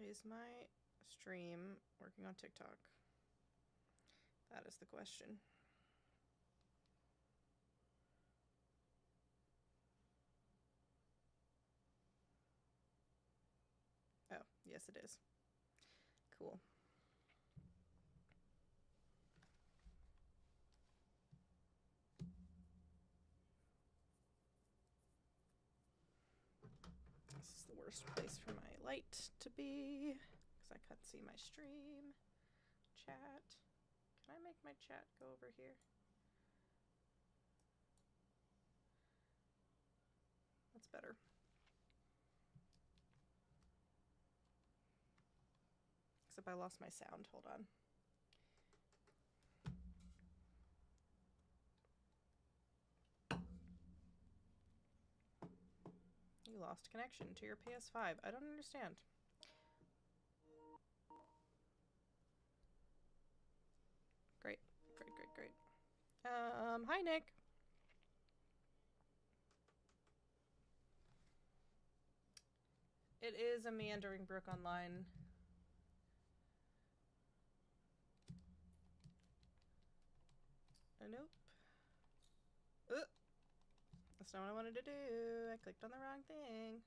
Is my stream working on TikTok? That is the question. Oh, yes it is. Cool. This is the worst place for my light to be, because I can't see my stream. Chat. Can I make my chat go over here? That's better. Except I lost my sound. Hold on. You lost connection to your PS5. I don't understand. Great. Great, great, great. Hi, Nick. It is a meandering brook online. Nope. That's not what I wanted to do. I clicked on the wrong thing.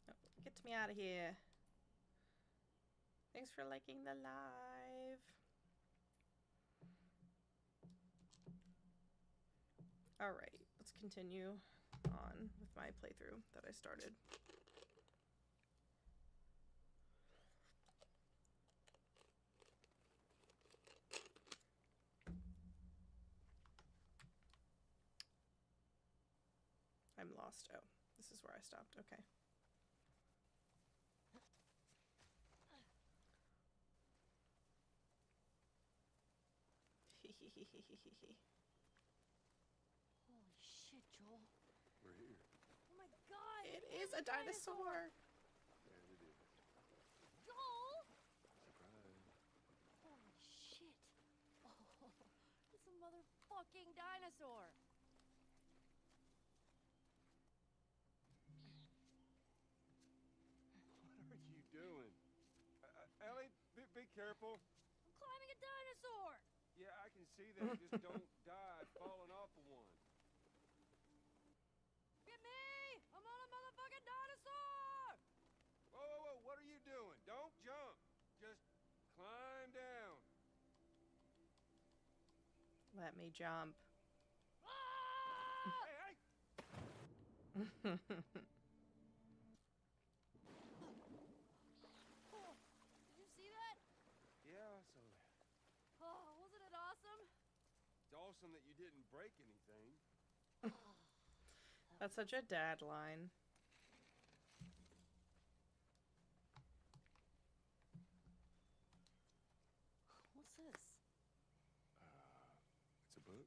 Oh, get me out of here. Thanks for liking the live. Alright, let's continue on with my playthrough that I started. I'm lost. Oh, this is where I stopped. Okay. Holy shit, Joel. We're here. Oh my god! It is a dinosaur! Yeah, we did. Joel! Surprise. Holy shit. Oh, it's a motherfucking dinosaur. What are you doing? Ellie, be careful. I'm climbing a dinosaur! Yeah, I can see that. Just don't die falling off of one. Get me! I'm on a motherfucking dinosaur! Whoa, whoa, whoa, what are you doing? Don't jump. Just climb down. Let me jump. Ah! Hey, Oh, did you see that? Yeah, I saw that. Oh, wasn't it awesome? It's awesome that you didn't break anything. That's such a dad line. What's this? It's a book?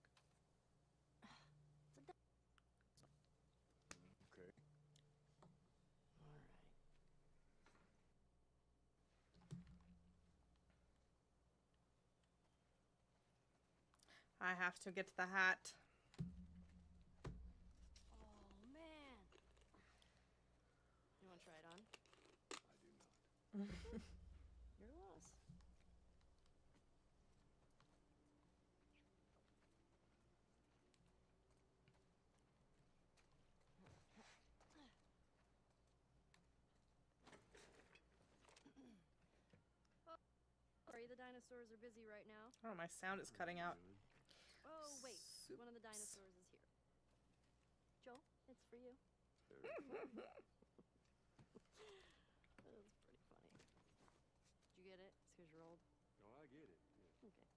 It's a Okay. All right. I have to get the hat. Oh, man. You want to try it on? I do not. Your loss. Sorry, the dinosaurs are busy right now. Oh, my sound is cutting out. Oh, wait. Soups. One of the dinosaurs is here. Joel, it's for you. Very That was pretty funny. Did you get it? It's because you're old. No, I get it. Yeah. Okay.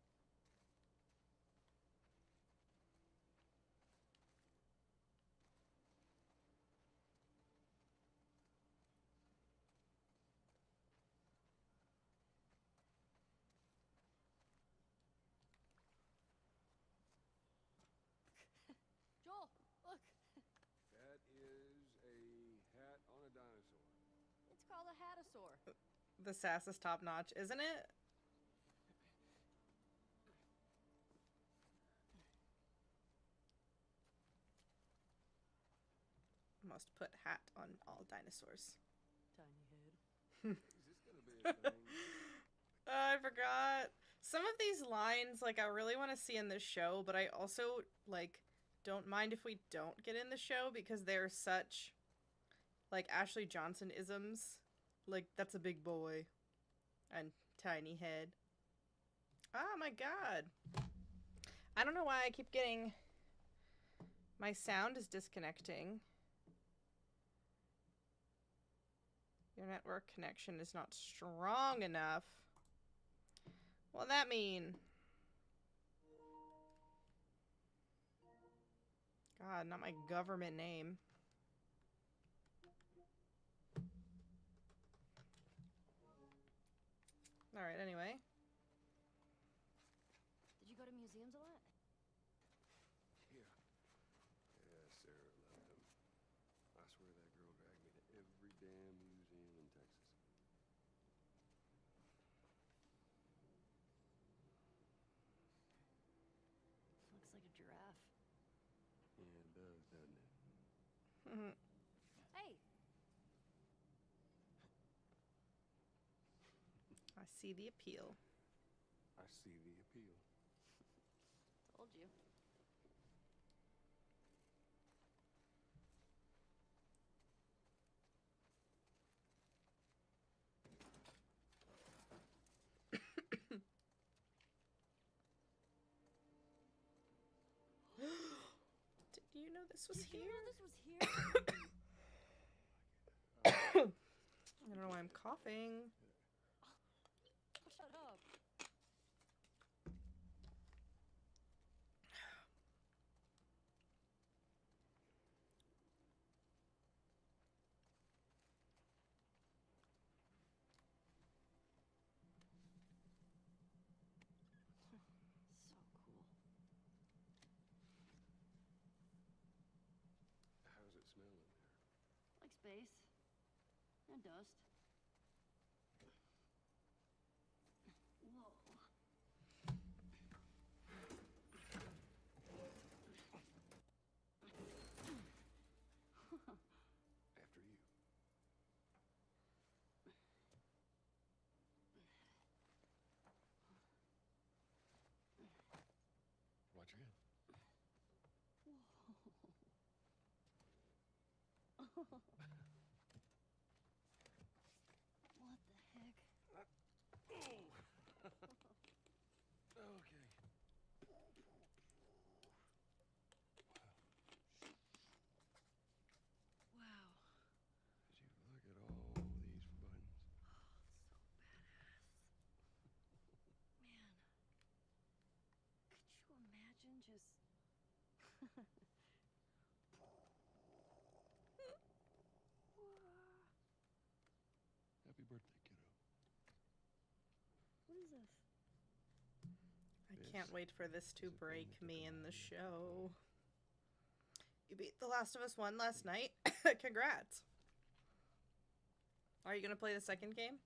dinosaur. The sass is top notch, isn't it? Must put hat on all dinosaurs. Tiny head. Is this gonna be a thing? I forgot. Some of these lines, like, I really want to see in this show, but I also, like, don't mind if we don't get in the show because they're such, like, Ashley Johnson isms. Like, that's a big boy. And tiny head. Oh my god. I don't know why I keep getting... My sound is disconnecting. Your network connection is not strong enough. What'll that mean? God, not my government name. Alright, anyway. Did you go to museums a lot? Yeah. Yeah, Sarah loved them. I swear that girl dragged me to every damn museum in Texas. Looks like a giraffe. Yeah, it does, doesn't it? Hey! I see the appeal. I see the appeal. Told you. Did you know this was Did you here? know this was here? I don't know why I'm coughing. Shut up. So cool. How's it smell in there? Like space. And dust. Whoa. After you. Watch your hand. What the heck? Okay. Wow. Did you look at all these buttons? Man. Could you imagine just... Happy birthday, kiddo. What is this? I can't wait for this to break me in the show. You beat The Last of Us 1 last night? Congrats. Are you going to play the second game?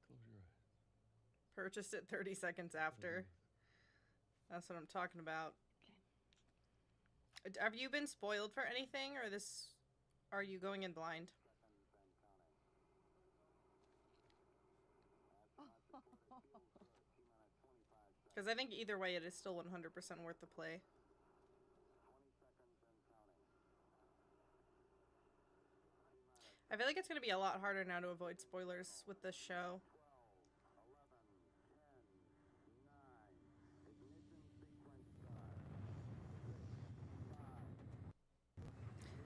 Close your eyes. Purchased it 30 seconds after. That's what I'm talking about. Have you been spoiled for anything, or this... Are you going in blind? Because I think either way it is still 100% worth the play. I feel like it's going to be a lot harder now to avoid spoilers with this show.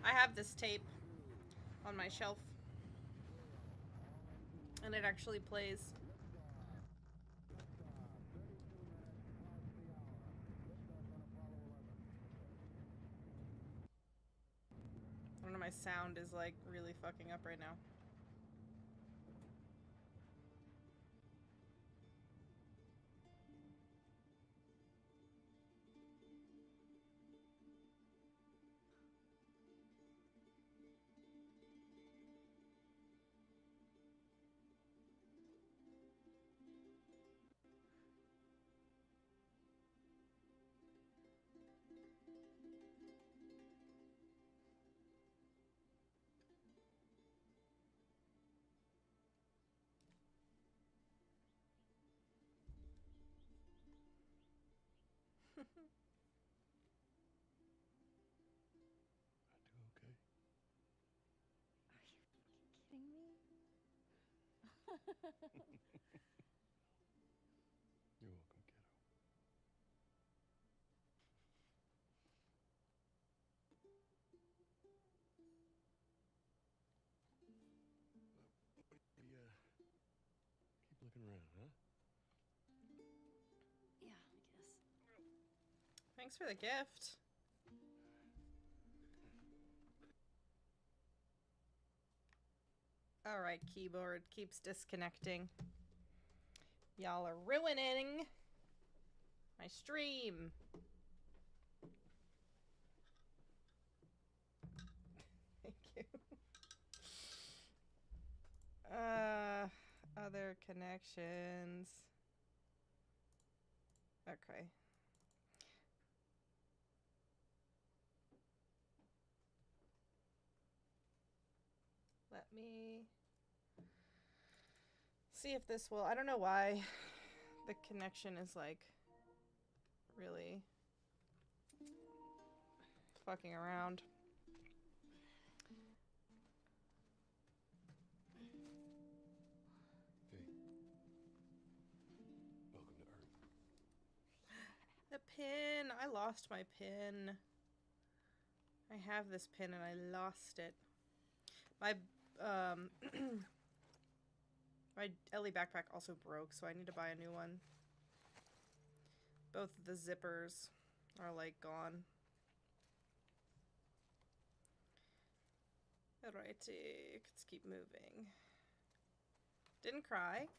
I have this tape on my shelf, and it actually plays. I don't know, my sound is like really fucking up right now. okay? Are you kidding me? You're welcome, kiddo. Maybe, keep looking around, huh? Yeah, I guess. Thanks for the gift. Alright, keyboard keeps disconnecting. Y'all are ruining my stream. Thank you. Other connections. Okay. Let me see if this will. I don't know why the connection is like really fucking around. Hey. Welcome to Earth. The pin. I lost my pin. I have this pin and I lost it. My my Ellie backpack also broke, so I need to buy a new one. Both of the zippers are like gone. Alrighty, let's keep moving. Didn't cry.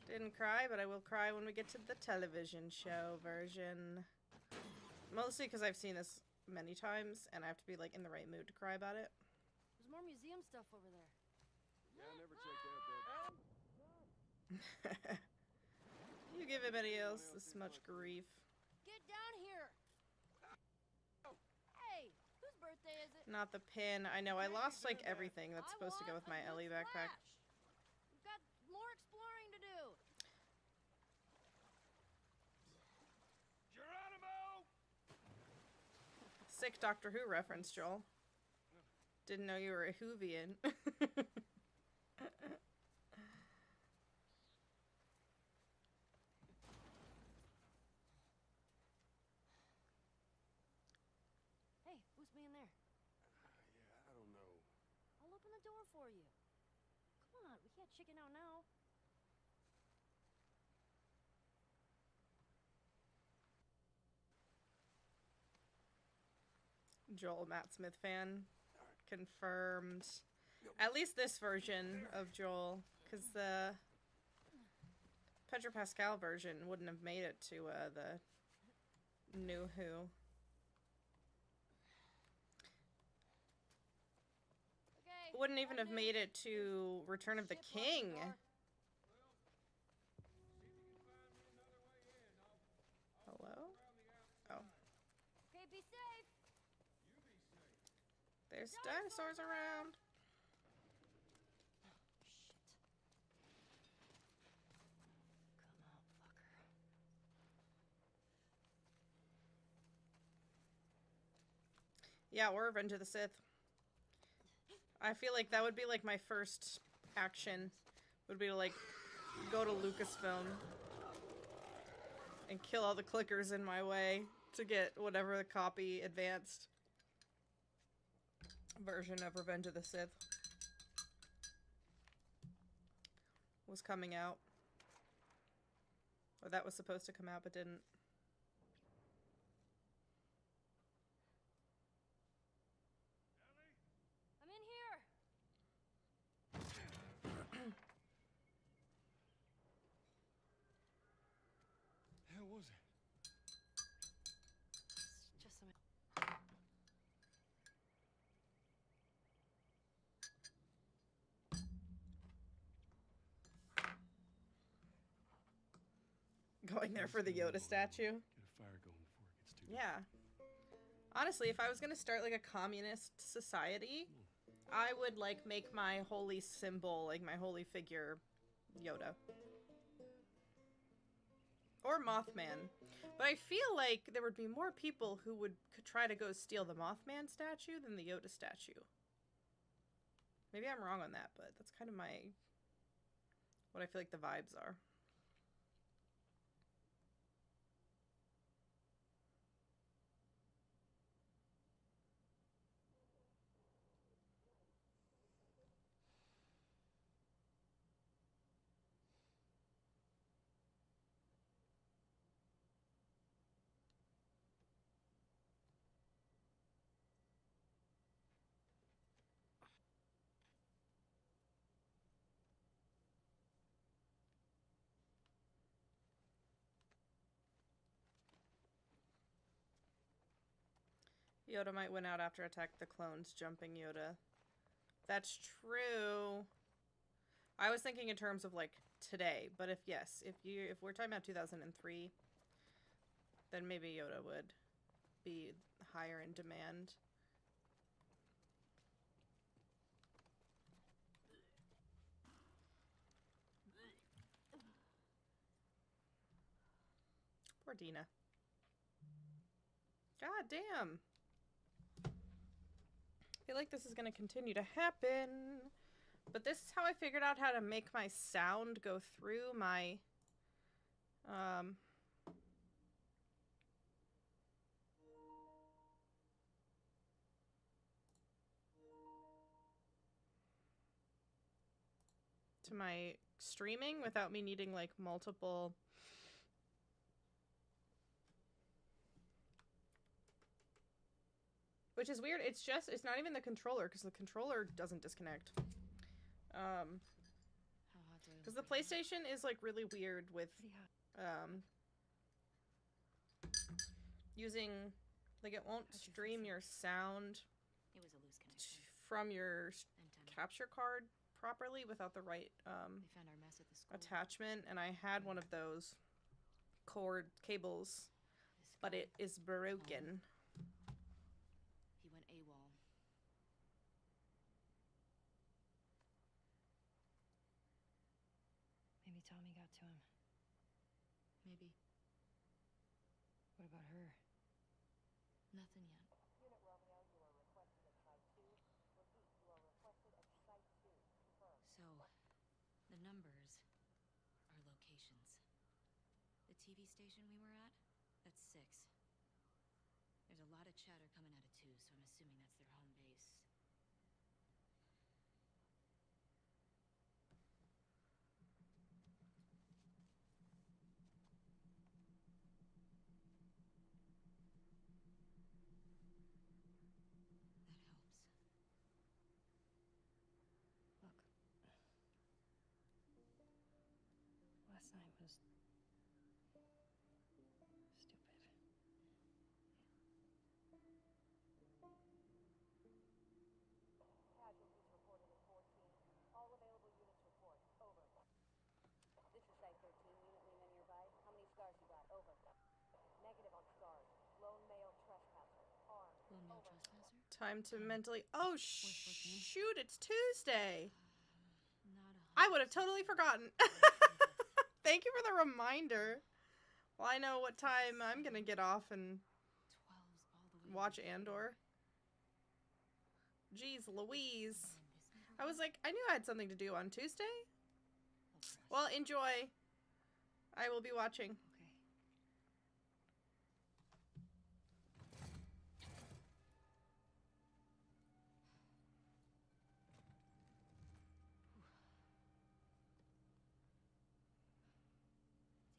Didn't cry, but I will cry when we get to the television show version. Mostly because I've seen this many times, and I have to be like in the right mood to cry about it. There's more museum stuff over there. Yeah, I never checked out that. You give anybody else this much grief. Get down here! Hey, whose birthday is it? Not the pin. I know, I lost like everything that's supposed to go with my Ellie backpack. We've got more exploring to do. Geronimo! Sick Doctor Who reference, Joel. Didn't know you were a Whovian. Hey, who's being there? Yeah, I don't know. I'll open the door for you. Come on, we can't chicken out now. Joel, Matt Smith fan. Confirmed. At least this version of Joel. Because the Pedro Pascal version wouldn't have made it to the New Who. Okay. Wouldn't even have made it to Return of the King. Hello? Oh. Okay, be safe. There's dinosaurs around. Shit. Come out, fucker. Yeah, or Revenge of the Sith. I feel like that would be like my first action. Would be to like go to Lucasfilm and kill all the clickers in my way to get whatever the copy advanced version of Revenge of the Sith was coming out. Or that was supposed to come out but didn't. I'm in here. Hell was it? It's just some. Going there for the Yoda statue. Get a fire going before it gets too dark. Yeah. Honestly, if I was gonna start like a communist society, I would like make my holy symbol, like my holy figure, Yoda. Or Mothman. But I feel like there would be more people who could try to go steal the Mothman statue than the Yoda statue. Maybe I'm wrong on that, but that's kind of what I feel like the vibes are. Yoda might win out after attack the clones, jumping Yoda. That's true. I was thinking in terms of like today, but if we're talking about 2003, then maybe Yoda would be higher in demand. Poor Dina. God damn. I feel like this is going to continue to happen. But this is how I figured out how to make my sound go through my to my streaming without me needing like multiple which is weird. It's not even the controller because the controller doesn't disconnect. Because the PlayStation is like really weird with using like it won't stream your sound It was a loose connection. from your Antenna. capture card properly without the right They found our mess at the school. attachment, and I had one of those cord cables, This but guy, it is broken. he went AWOL. Maybe Tommy got to him. Maybe. What about her? Nothing yet. Unit Romeo, you are requested at Site 2. Repeat, you are requested at Site 2. Confirmed. So, the numbers are locations. The TV station we were at, that's 6. There's a lot of chatter coming out of 2, so I'm assuming that's their home base. That helps. Look. Last night was stupid. Casualties reported at 14. All available units report. Over. This is Site 13. Unit Lena nearby. How many scars you got? Over. Negative on scars. Lone male trespasser. Armed. Lone male Over. trespasser? Time to mentally. Oh shoot! It's Tuesday. Not a I would have totally forgotten. Thank you for the reminder. Well, I know what time I'm gonna get off and 12's all the way watch over here. Andor. Jeez Louise. And this I was like, I knew I had something to do on Tuesday. Oh, Christ. Well, enjoy. I will be watching.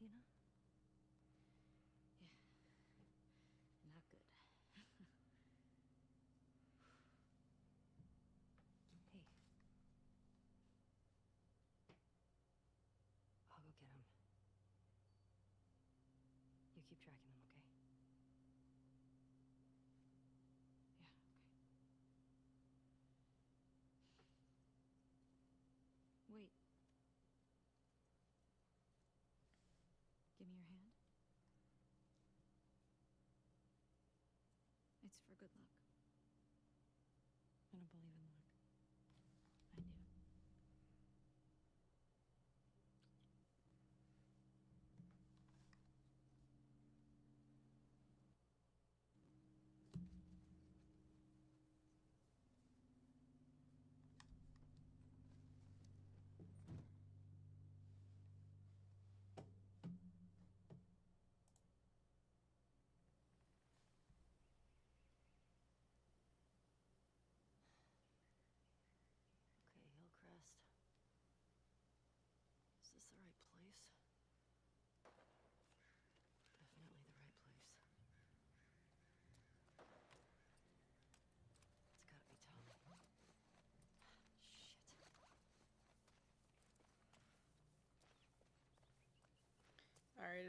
Okay. Tina? Not good. Hey. I'll go get him.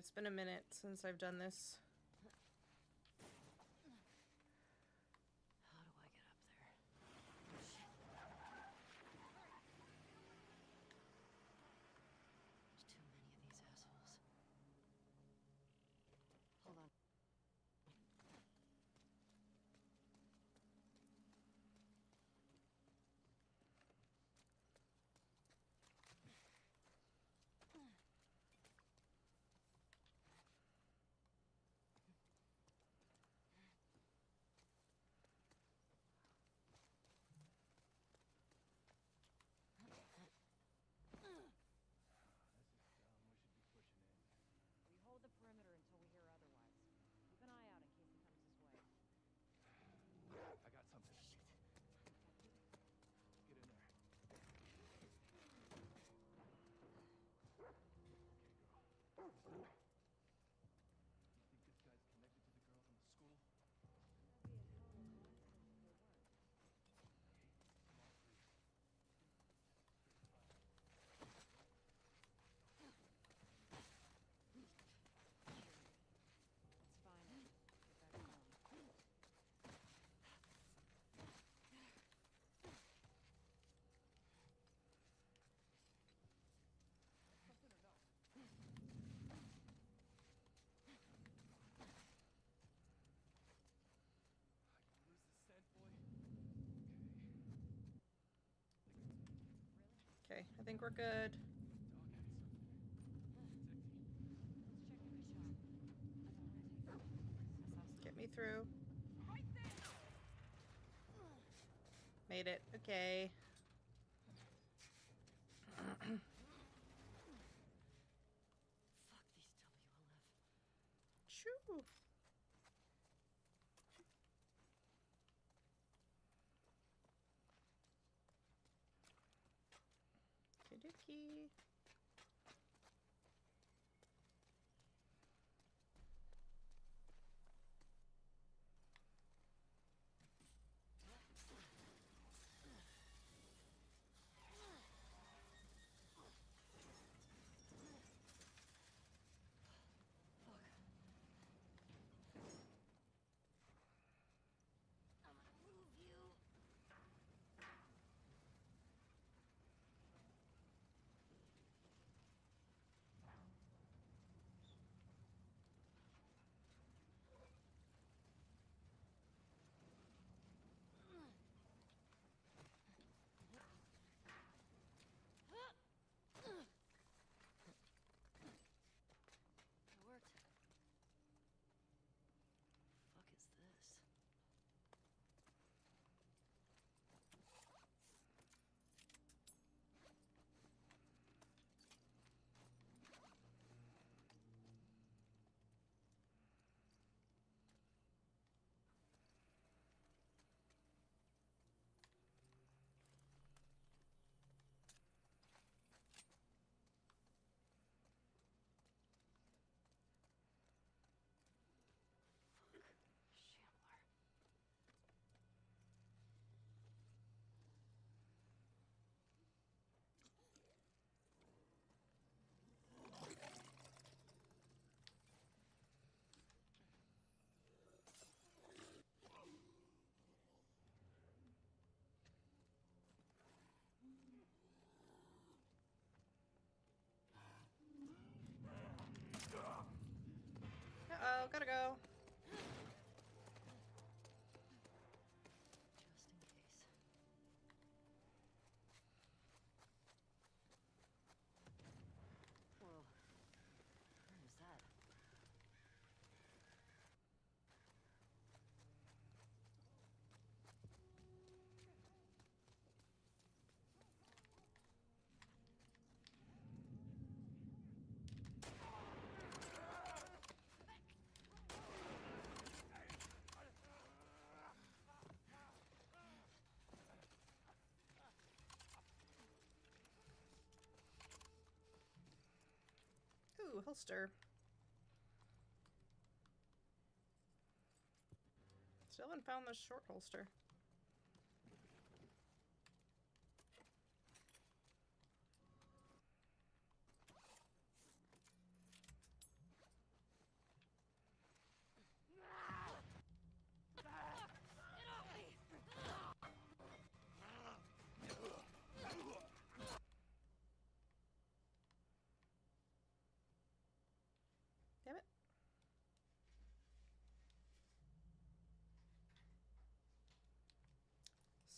it's been a minute since I've done this. How do I get up there? There's too many of these assholes. Hold on. We hold the perimeter until we hear otherwise. Keep an eye out in case he comes this way. I got something. Shit. Get in there. Okay, girl. You think this guy's connected to the girl from the school? That'd be a hell of a coincidence if they weren't. Okay, come on, please. It's fine. Get back home. Something or no? I lose the scent, boy. Okay, I think we're good. Dog had something. Tech team. Let's check in the shop. I don't want to take this. Get me through. Made it. Okay. Fuck these WLF. Shoo. Kidiki. I'm gonna move you. It worked. Fuck is this? Shambler. Uh-oh, gotta go. Just in case. Whoa. Where is that? Ooh, holster. Still haven't found the short holster.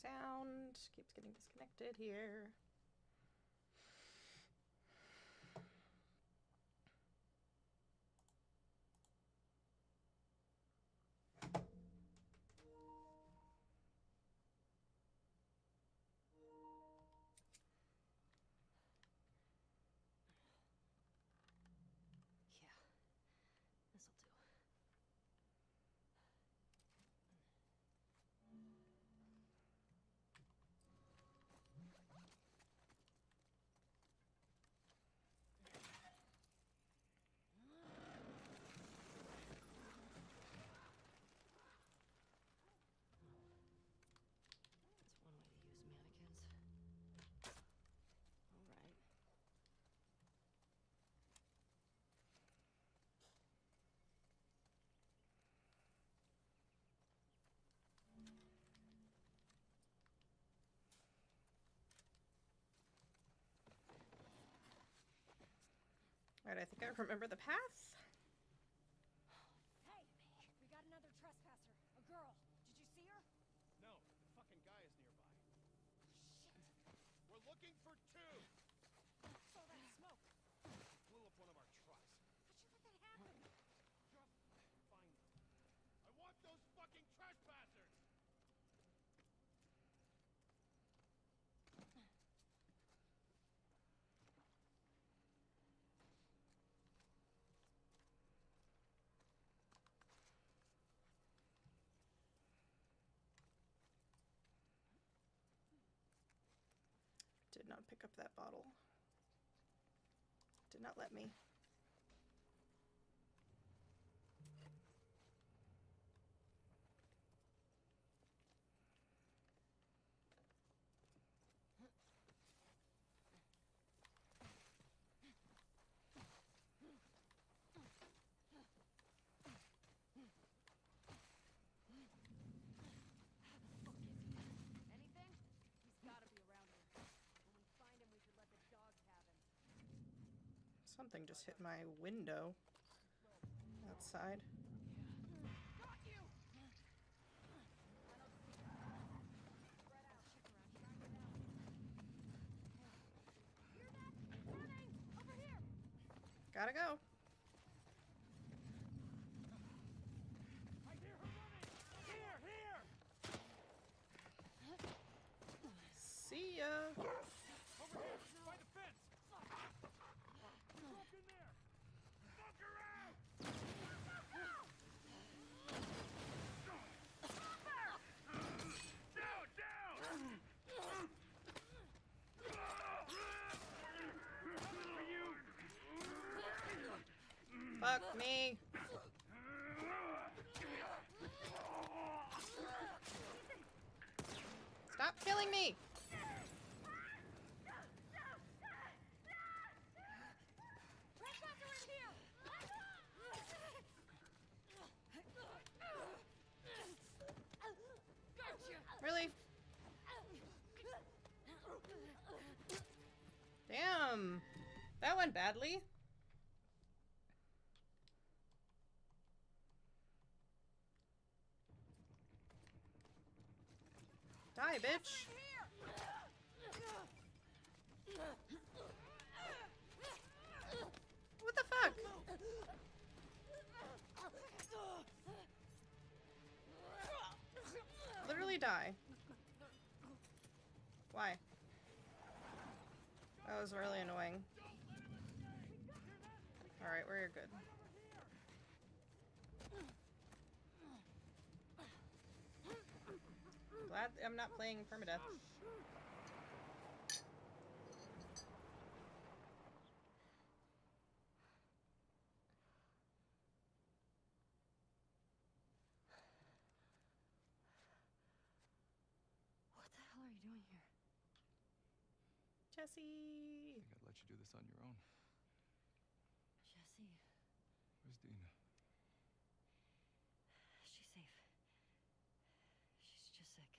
Sound keeps getting disconnected here. Yeah, this'll do. That's one way to use mannequins. All right. Alright, I think I remember the path. Hey! We got another trespasser. A girl. Did you see her? No, the fucking guy is nearby. Shit! We're looking for two! Saw that smoke. Blew up one of our trucks. How'd you let that happen? Just find them. I want those fucking trespassers! Did not pick up that bottle. Did not let me. Anything? He's gotta be around here. When we find him, we should let the dogs have him. Something just hit my window outside. Got you! I don't see him. Spread out. Check around here. Hear that? Running! Over here! Gotta go. I hear her running! Here, here! See ya. Over here, by the fence! Drop in there! Fuck her out! Down, down! Coming for you! Fuck me. Stop killing me. Trespasser in here! Gotcha! Really? Damn. That went badly. Die, bitch. What the fuck? Literally die. Why? That was really annoying. Alright, we're good. Glad I'm not playing permadeath. What the hell are you doing here? Jesse! I think I'd let you do this on your own. Jesse, Where's Dina? she's safe. She's just sick.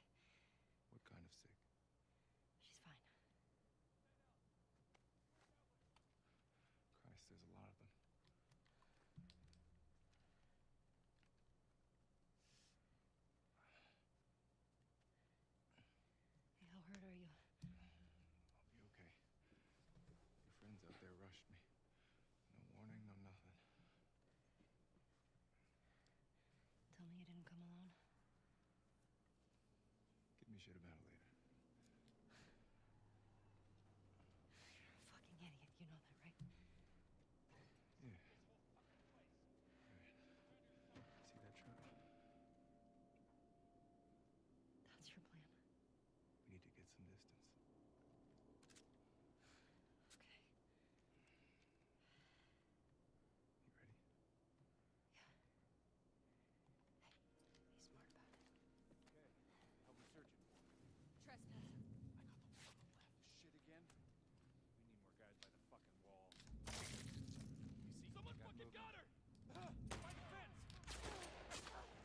What kind of sick? She's fine. Christ, there's a lot of them. shit about it later. You're a fucking idiot. You know that, right? Yeah. Right. See that truck? That's your plan. We need to get some distance. Okay. You ready? Yeah. Hey, be smart about it. Okay, how we searching for? Trespass. I got the wall on the left. Shit again? We need more guys by the fucking wall. You see? Someone fucking got her! By the fence!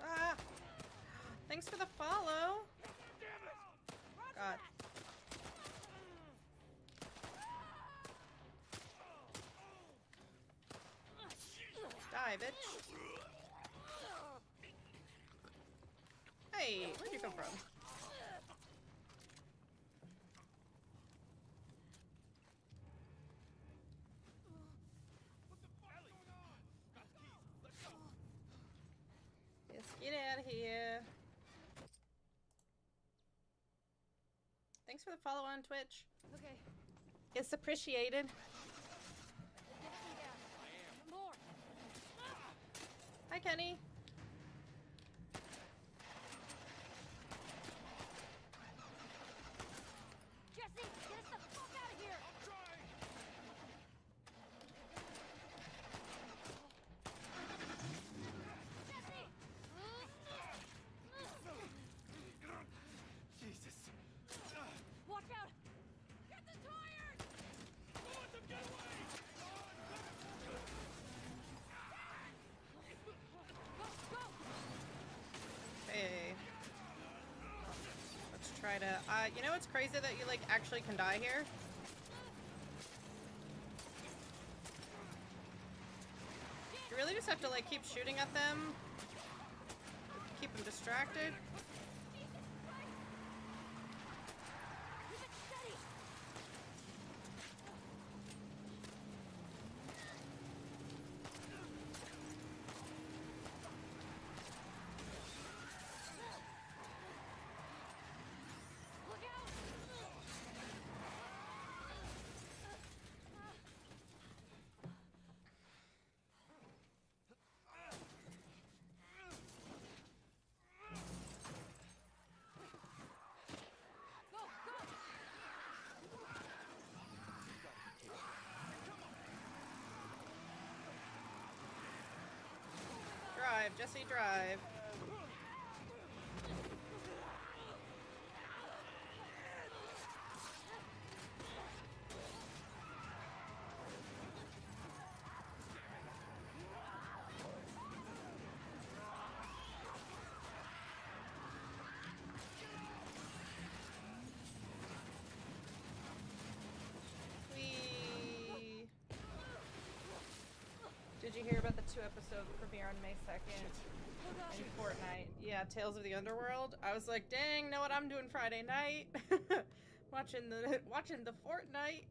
Ah! Thanks for the follow. Damn it! God. Die, bitch. Hey, where'd you come from? What the fuck's going on? Got the keys. Let's go. Let's get out of here. Thanks for the follow on Twitch. Okay, It's appreciated. get me down. More. Hi, Kenny. Jesse, get us the fuck out of here! I'm trying! Jesse! Jesus. Watch out! Get the tires! Don't let them get away! Go, go! Hey. Let's try to. You know what's crazy that you like actually can die here? You really just have to like keep shooting at them, keep them distracted. Keep it steady! Look out! Go, go! Drive, Jesse, drive. Whee! Did you hear about the 2-episode premiere on May 2nd in Fortnite? Yeah, Tales of the Underworld. I was like, dang, know what I'm doing Friday night? watching the Fortnite.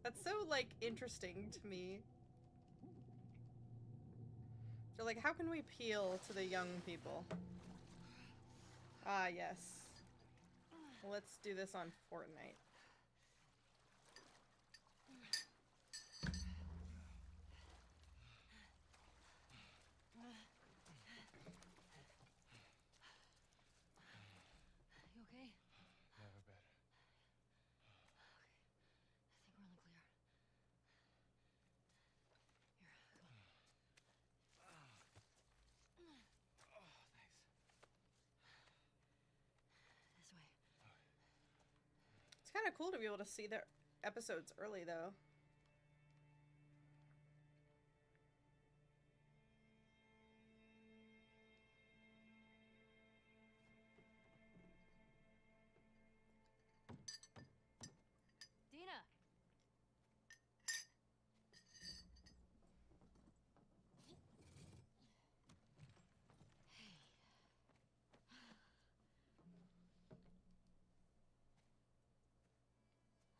That's so like interesting to me. They're like, how can we appeal to the young people? Ah, yes. Let's do this on Fortnite. You okay? Never better. I think we're in the clear. Here, come on. Oh, thanks. This way. It's kind of cool to be able to see their episodes early, though. Dina!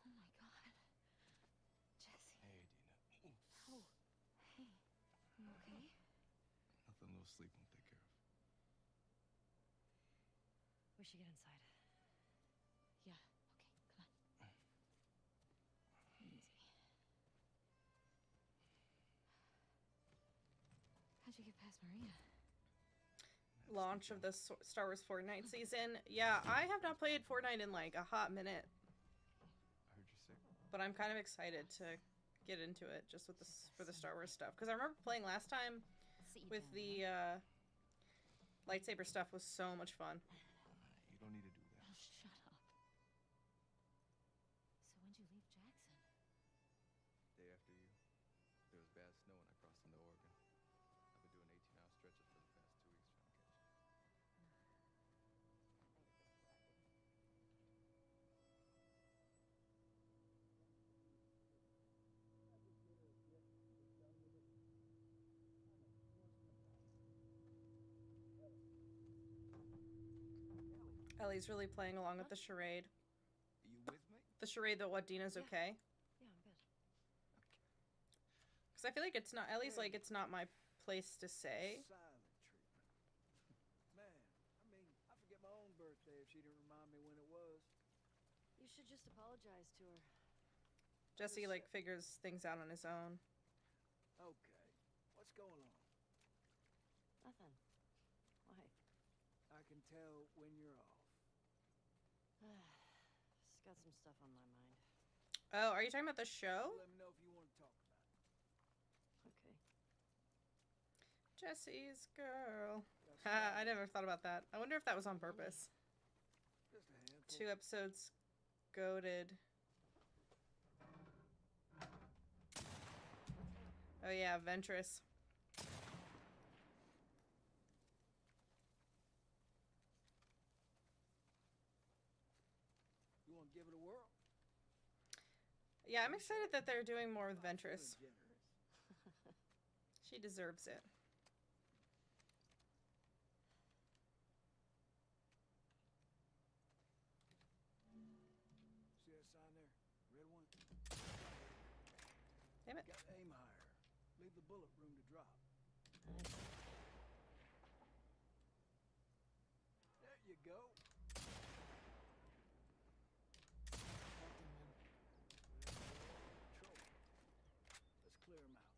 Oh my god. Jesse. Hey, Dina. Ooh, Oh. Hey. You okay? nothing a little sleep won't take care of. We should get inside. you get past Maria? Launch of the Star Wars Fortnite season. Yeah, I have not played Fortnite in like a hot minute, I heard you're sick. but I'm kind of excited to get into it just with this for the Star Wars stuff because I remember playing last time Sit you with down, the lightsaber stuff was so much fun. You don't need to do that. Oh, shut up. So when'd you leave Jackson? Day after you, there was bad snow and I crossed into Oregon. I've been doing 18-hour stretches for the past 2 weeks trying to catch it. Ellie's really playing along with the charade. Are you with me? The charade that what Dina's Yeah. okay. Yeah, I'm good. Because I feel like it's not. Ellie's like it's not my place to say. Silent treatment. Man, I mean, I forget my own birthday if she didn't remind me when it was. You should just apologize to her. Jesse like figures things out on his own. Okay, what's going on? Nothing. Why? I can tell when you're off. Just got some stuff on my mind. Oh, are you talking about the show? Let me know if you want to talk about it. Okay. Jesse's girl. Got some I never thought about that. I wonder if that was on purpose. Just a handful. 2 episodes goated. Oh yeah, Ventress. You want to give it a whirl? Yeah, I'm excited that they're doing more with I'm Ventress. feeling generous. She deserves it. See that sign there? Red one? Damn it. Got to aim higher. Leave the bullet room to drop. Nice. There you go. Nothing then. Control. Let's clear him out.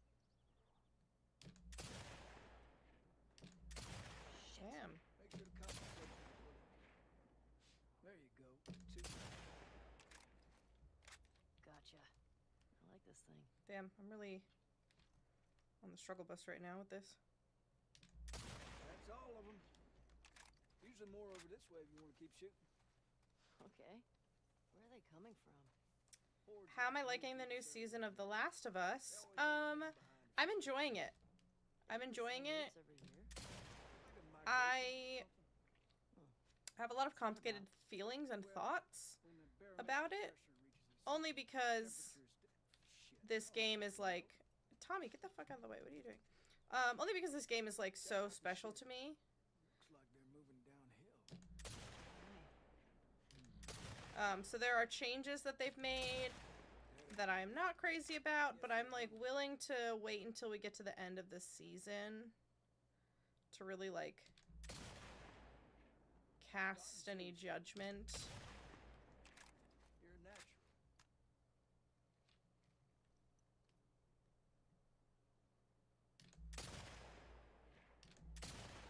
Damn. Make sure to compensate for the bullet. There you go. 2. Gotcha. I like this thing. Damn, I'm really on the struggle bus right now with this. That's all of them. Usually more over this way if you want to keep shooting. Okay. Where are they coming from? Hordes How am I of liking the new military season of The Last of Us? They always have a thing behind I'm enjoying it. I'm enjoying Same it. routes every year? Like a migration I or something. have a lot of complicated feelings and thoughts When the barometric about it, pressure reaches its only because temperature's this game is like... Tommy, get the fuck out of the way. What are you doing? Only because this game is like so special to me. Looks like they're moving downhill. Why? So there are changes that they've made that I'm not crazy about, but I'm like willing to wait until we get to the end of the season to really like cast any judgment. You're natural.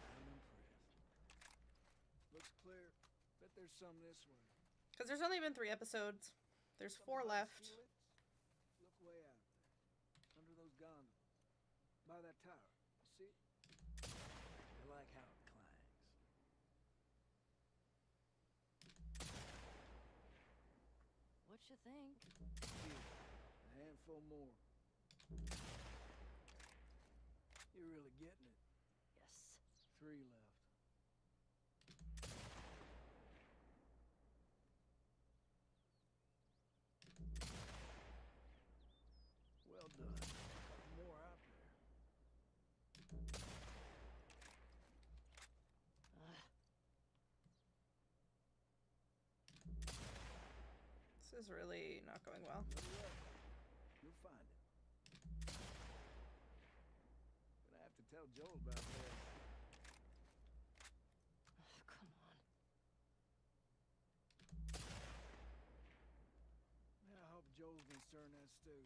I'm impressed. Looks clear. Bet there's some this way. Because there's only been 3 episodes. There's 4 Something about left. helix? Look way out there. Under those gondolas. By that tower. You see it? I like how it clangs. What you think? Here, a handful more. You're really getting it. Yes. 3 left. Well done. Couple more out there. This is really not going well. Hurry up. You'll find it. Gonna have to tell Joel about that. Oh, come on. Yeah, I hope Joel's gonna stir in that stew.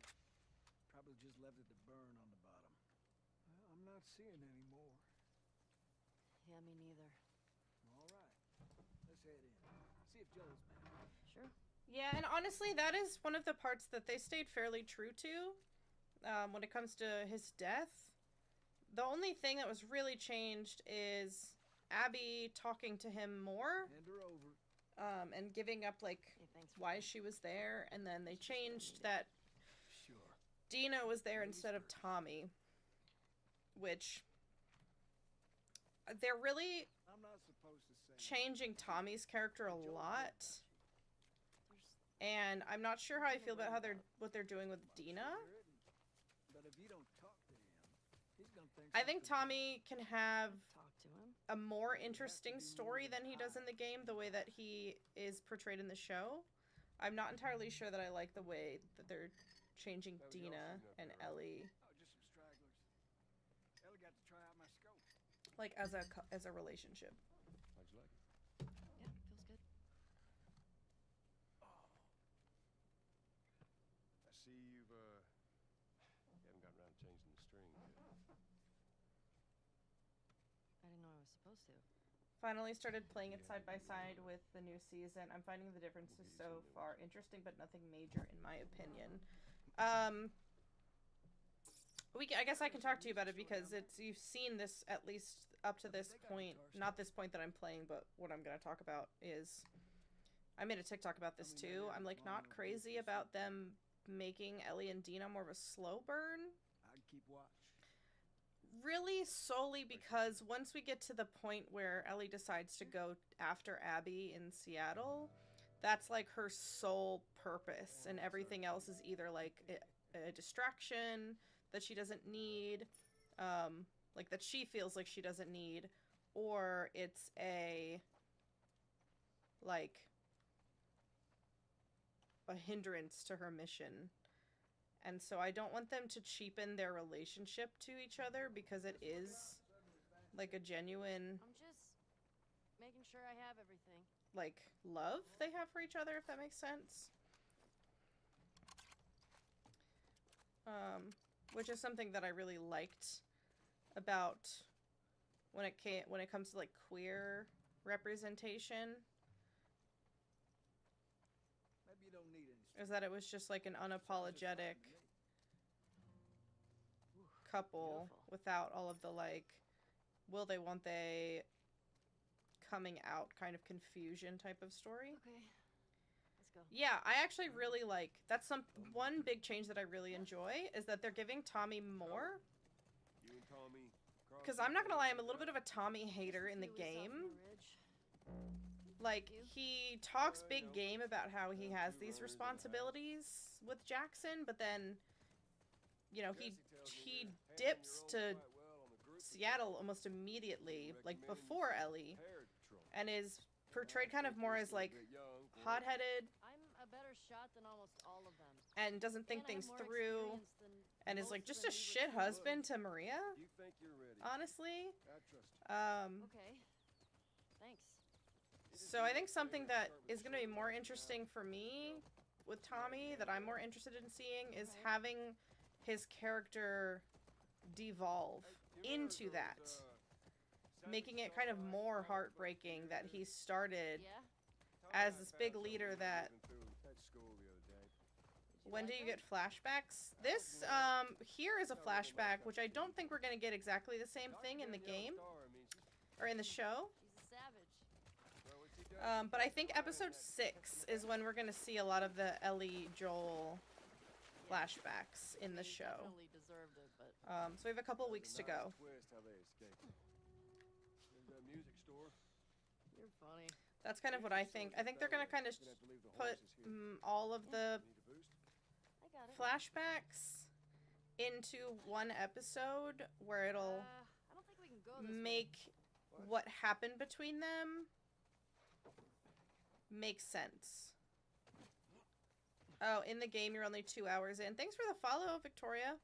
Probably just left it to burn on the bottom. Well, I'm not seeing any more. Yeah, me neither. All right. Let's head in. See if Joel's back. Sure. Yeah, and honestly, that is one of the parts that they stayed fairly true to when it comes to his death. The only thing that was really changed is Abby talking to him more Hand her over. and giving up, like, Hey, thanks for why she was there. And then they changed that Sure. Dina was there instead of Tommy. Which, they're really I'm not supposed to say. changing Tommy's character a Joel lot. There's And I'm not sure how I feel about what they're doing with Dina. But if you don't talk to him, he's gonna think. I think something's Tommy can have talk to him. a more interesting story than he does in the game, the way that he is portrayed in the show. I'm not entirely sure that I like the way that they're changing Dina and Ellie, wrong. Oh, just some stragglers. Ellie got to try out my scope. like as a relationship. How'd you like it? Yeah, feels good. I see you haven't gotten around to changing the string yet. I didn't know I was supposed to. Finally started playing it side by side with the new season. I'm finding the differences so far interesting, but nothing major in my opinion. I guess I can talk to you about it because you've seen this at least up to this point. Not this point that I'm playing, but what I'm going to talk about is... I made a TikTok about this too. I'm like not crazy about them making Ellie and Dina more of a slow burn. I'd keep watch. Really solely because once we get to the point where Ellie decides to go after Abby in Seattle, that's like her sole purpose, and everything else is either like a distraction that she doesn't need, like that she feels like she doesn't need, or it's a hindrance to her mission. And so I don't want them to cheapen their relationship to each other because it is like a genuine I'm just making sure I have everything. like love they have for each other, if that makes sense. Which is something that I really liked about when it comes to like queer representation. Maybe you don't need any. Is that it was just like an unapologetic couple Beautiful. without all of the like will they, won't they, coming out kind of confusion type of story. Okay, let's go. Yeah, I actually really like that's one big change that I really enjoy is that they're giving Tommy more, You and Tommy. because I'm not gonna lie, I'm a little bit of a Tommy hater in the Just a few weeks game. off on the ridge. Like, he talks big game about how he has these responsibilities with Jackson, but then, you know, he dips to Seattle almost immediately, like before Ellie, and is portrayed kind of more as like hot-headed I'm a better shot than almost all of them. and doesn't think And I have things more through, experience than and is most like of just the a new shit recruits. husband to Maria, You think you're ready? honestly. I trust you. Okay, thanks. So I think something that is going to be more interesting for me with Tommy, that I'm more interested in seeing, is having his character devolve into that, making it kind of more heartbreaking that he started Yeah? as this big leader that... When do you get flashbacks? This, here is a flashback, which I don't think we're going to get exactly the same thing in the game, or in the show. She's a savage. But I think episode 6 is when we're going to see a lot of the Ellie Joel flashbacks in the They show. definitely deserved it, but So we have a couple weeks to go. you're funny. That's kind of what I think. I think they're going to kind of put all of the I got it. flashbacks into one episode where it'll I don't think we can go this way. make what happened between them make sense. Oh, in the game you're only 2 hours in. Thanks for the follow, Victoria.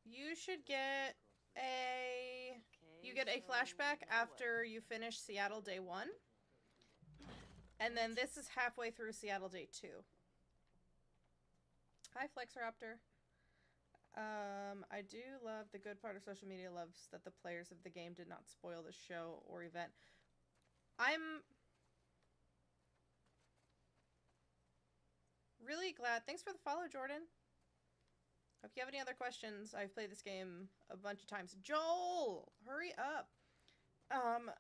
You should get a... Okay, You get a so flashback now what? after you finish Seattle Day 1. And then this is halfway through Seattle Day 2. Hi, Flexraptor. I do love the good part of social media loves that the players of the game did not spoil the show or event. I'm really glad. Thanks for the follow, Jordan. If you have any other questions, I've played this game a bunch of times. Joel, hurry up. Um,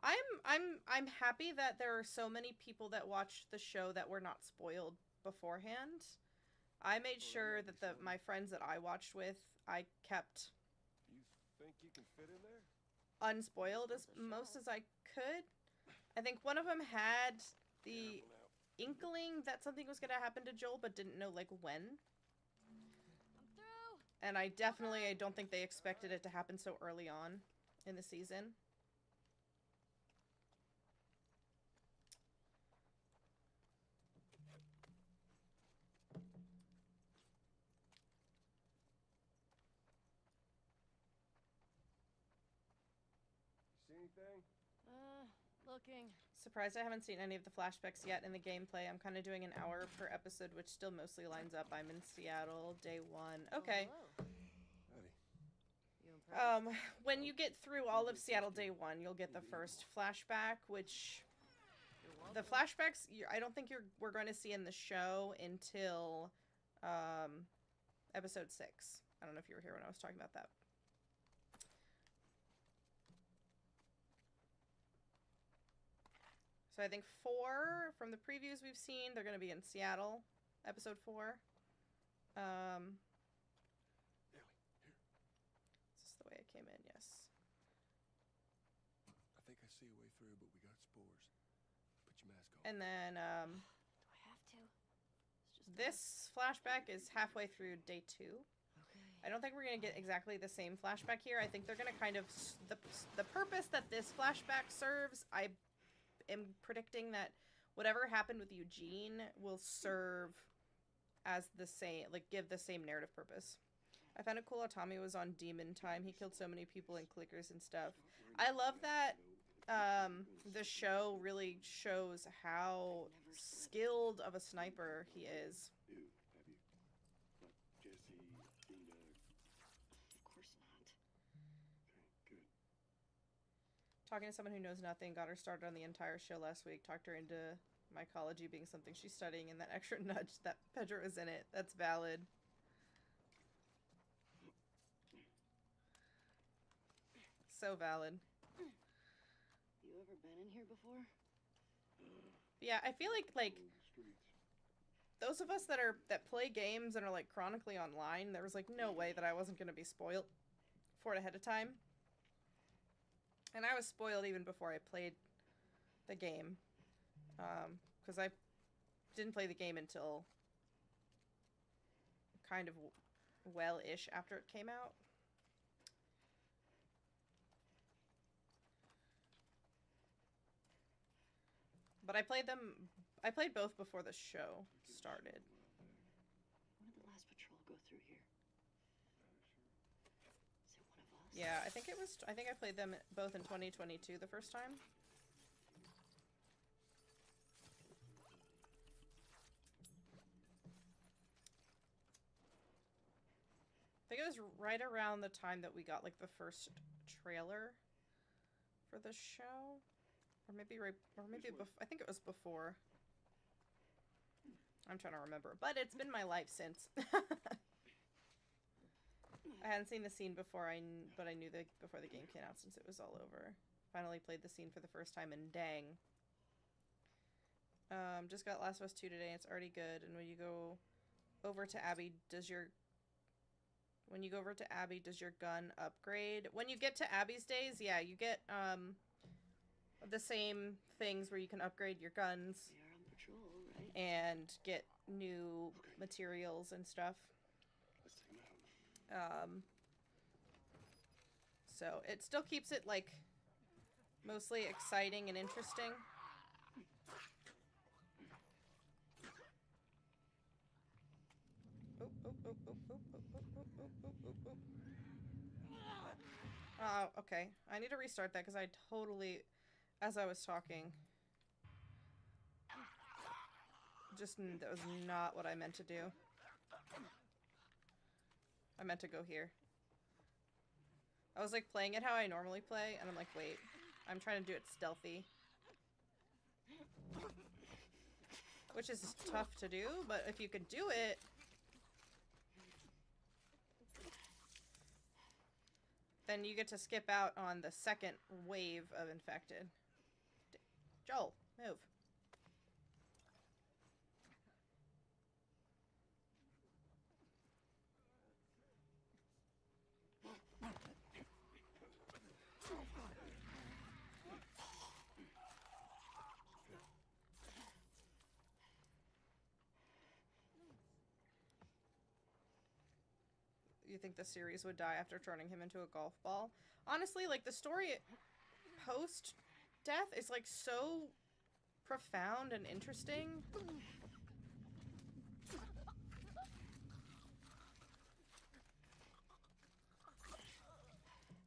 I'm happy that there are so many people that watched the show that were not spoiled beforehand. I made sure that my friends that I watched with, I kept You think you can fit in there? unspoiled as most as I could. I think one of them had the Careful now. inkling that something was going to happen to Joel, but didn't know like when. I'm through. And I don't think they expected it to happen so early on in the season. See anything? Looking. Surprised I haven't seen any of the flashbacks yet in the gameplay. I'm kind of doing an hour per episode, which still mostly lines up. I'm in Seattle, day 1. Okay. Oh, Howdy. you impressed? When you get through all of Seattle day 1, you'll get the first flashback, which You're the welcome. flashbacks I don't think we're going to see in the show until episode 6. I don't know if you were here when I was talking about that. So I think 4 from the previews we've seen, they're going to be in Seattle, episode 4. Ellie, here. Is this the way it came in? Yes. I think I see a way through, but we got spores. Put your mask on. And then Do I have to? It's just this flashback is halfway through day 2. Okay. I don't think we're going to get exactly the same flashback here. I think they're going to kind of the purpose that this flashback serves, I am predicting that whatever happened with Eugene will serve as the same, like give the same narrative purpose. I found it cool how Tommy was on demon time. He killed so many people and clickers and stuff. I love that the show really shows how skilled of a sniper he is. Ew, have you? Like Jesse, Dina. Of course not. Okay, good. Talking to someone who knows nothing, got her started on the entire show last week, talked her into mycology being something she's studying, and that extra nudge that Pedro is in it. That's valid. So valid. You ever been in here before? Yeah, I feel like Cold streets. those of us that play games and are like chronically online, there was like no way that I wasn't gonna be spoiled for it ahead of time. And I was spoiled even before I played the game. Because I didn't play the game until kind of well-ish after it came out. But I played both before the show started. When did the last patrol go through here? Is it one of us? Yeah, I think I played them both in 2022 the first time. I think it was right around the time that we got like the first trailer for the show, or maybe I think it was before. I'm trying to remember, but it's been my life since. I hadn't seen the scene before, but I knew before the game came out since it was all over. Finally played the scene for the first time, and dang. Just got Last of Us 2 today, and it's already good. And when you go over to Abby, does your gun upgrade? When you get to Abby's days, yeah, you get the same things where you can upgrade your guns. We are on patrol, right? And get new materials and stuff. Let's take them out. So it still keeps it like mostly exciting and interesting. Oh, okay. I need to restart that because I totally, as I was talking, that was not what I meant to do. I meant to go here. I was like playing it how I normally play, and I'm like, wait, I'm trying to do it stealthy. Which is tough to do, but if you could do it... then you get to skip out on the second wave of infected. Joel, move. You think the series would die after turning him into a golf ball? Honestly, like, the story post-death is, like, so profound and interesting.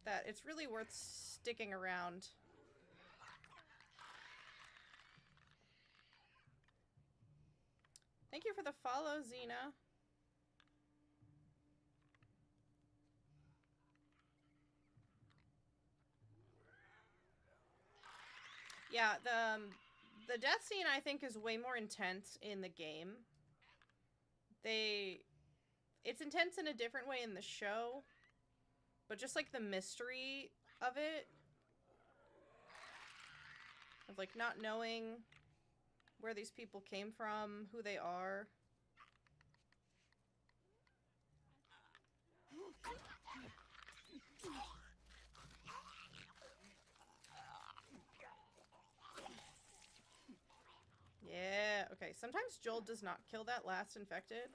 That it's really worth sticking around. Thank you for the follow, Xena. Yeah, the death scene I think is way more intense in the game. It's intense in a different way in the show, but just like the mystery of it, of like not knowing where these people came from, who they are. Yeah, okay. Sometimes Joel does not kill that last infected.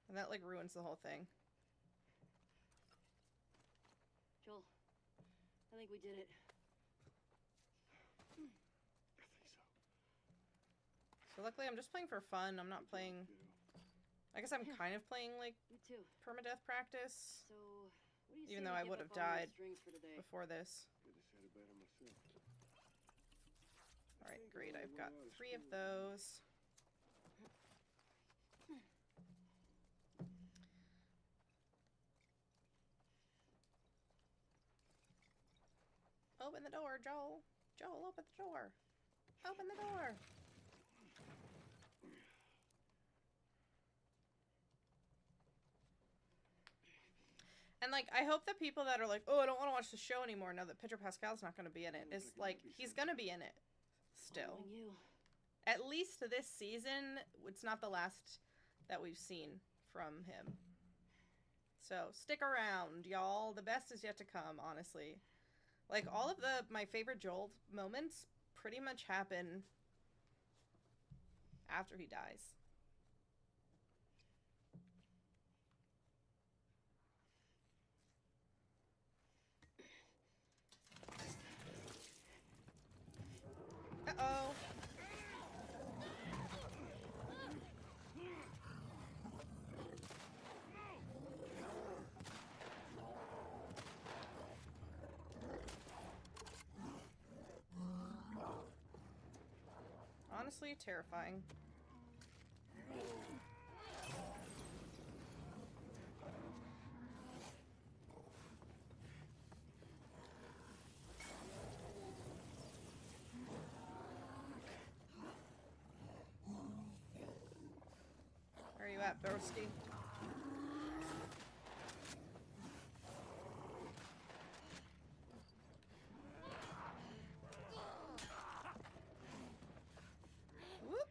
And that, like, ruins the whole thing. Joel, I think we did it. I think so. So luckily I'm just playing for fun. I'm not playing... I guess I'm kind of playing, like, Me too. permadeath practice. So, what do you Even say though I we give would have up all those died drinks for today? before this. Could have said it better myself. Alright, great. I've got 3 of those. Open the door, Joel. Joel, open the door. Open the door. And, like, I hope the people that are like, oh, I don't want to watch the show anymore now that Pedro Pascal's not going to be in it, is like, he's going to be in it still. Following you. At least this season, it's not the last that we've seen from him. So, stick around, y'all. The best is yet to come, honestly. Like, all of my favorite Joel moments pretty much happen after he dies. Uh-oh. Honestly, terrifying. Where are you at, Broski? Whoop.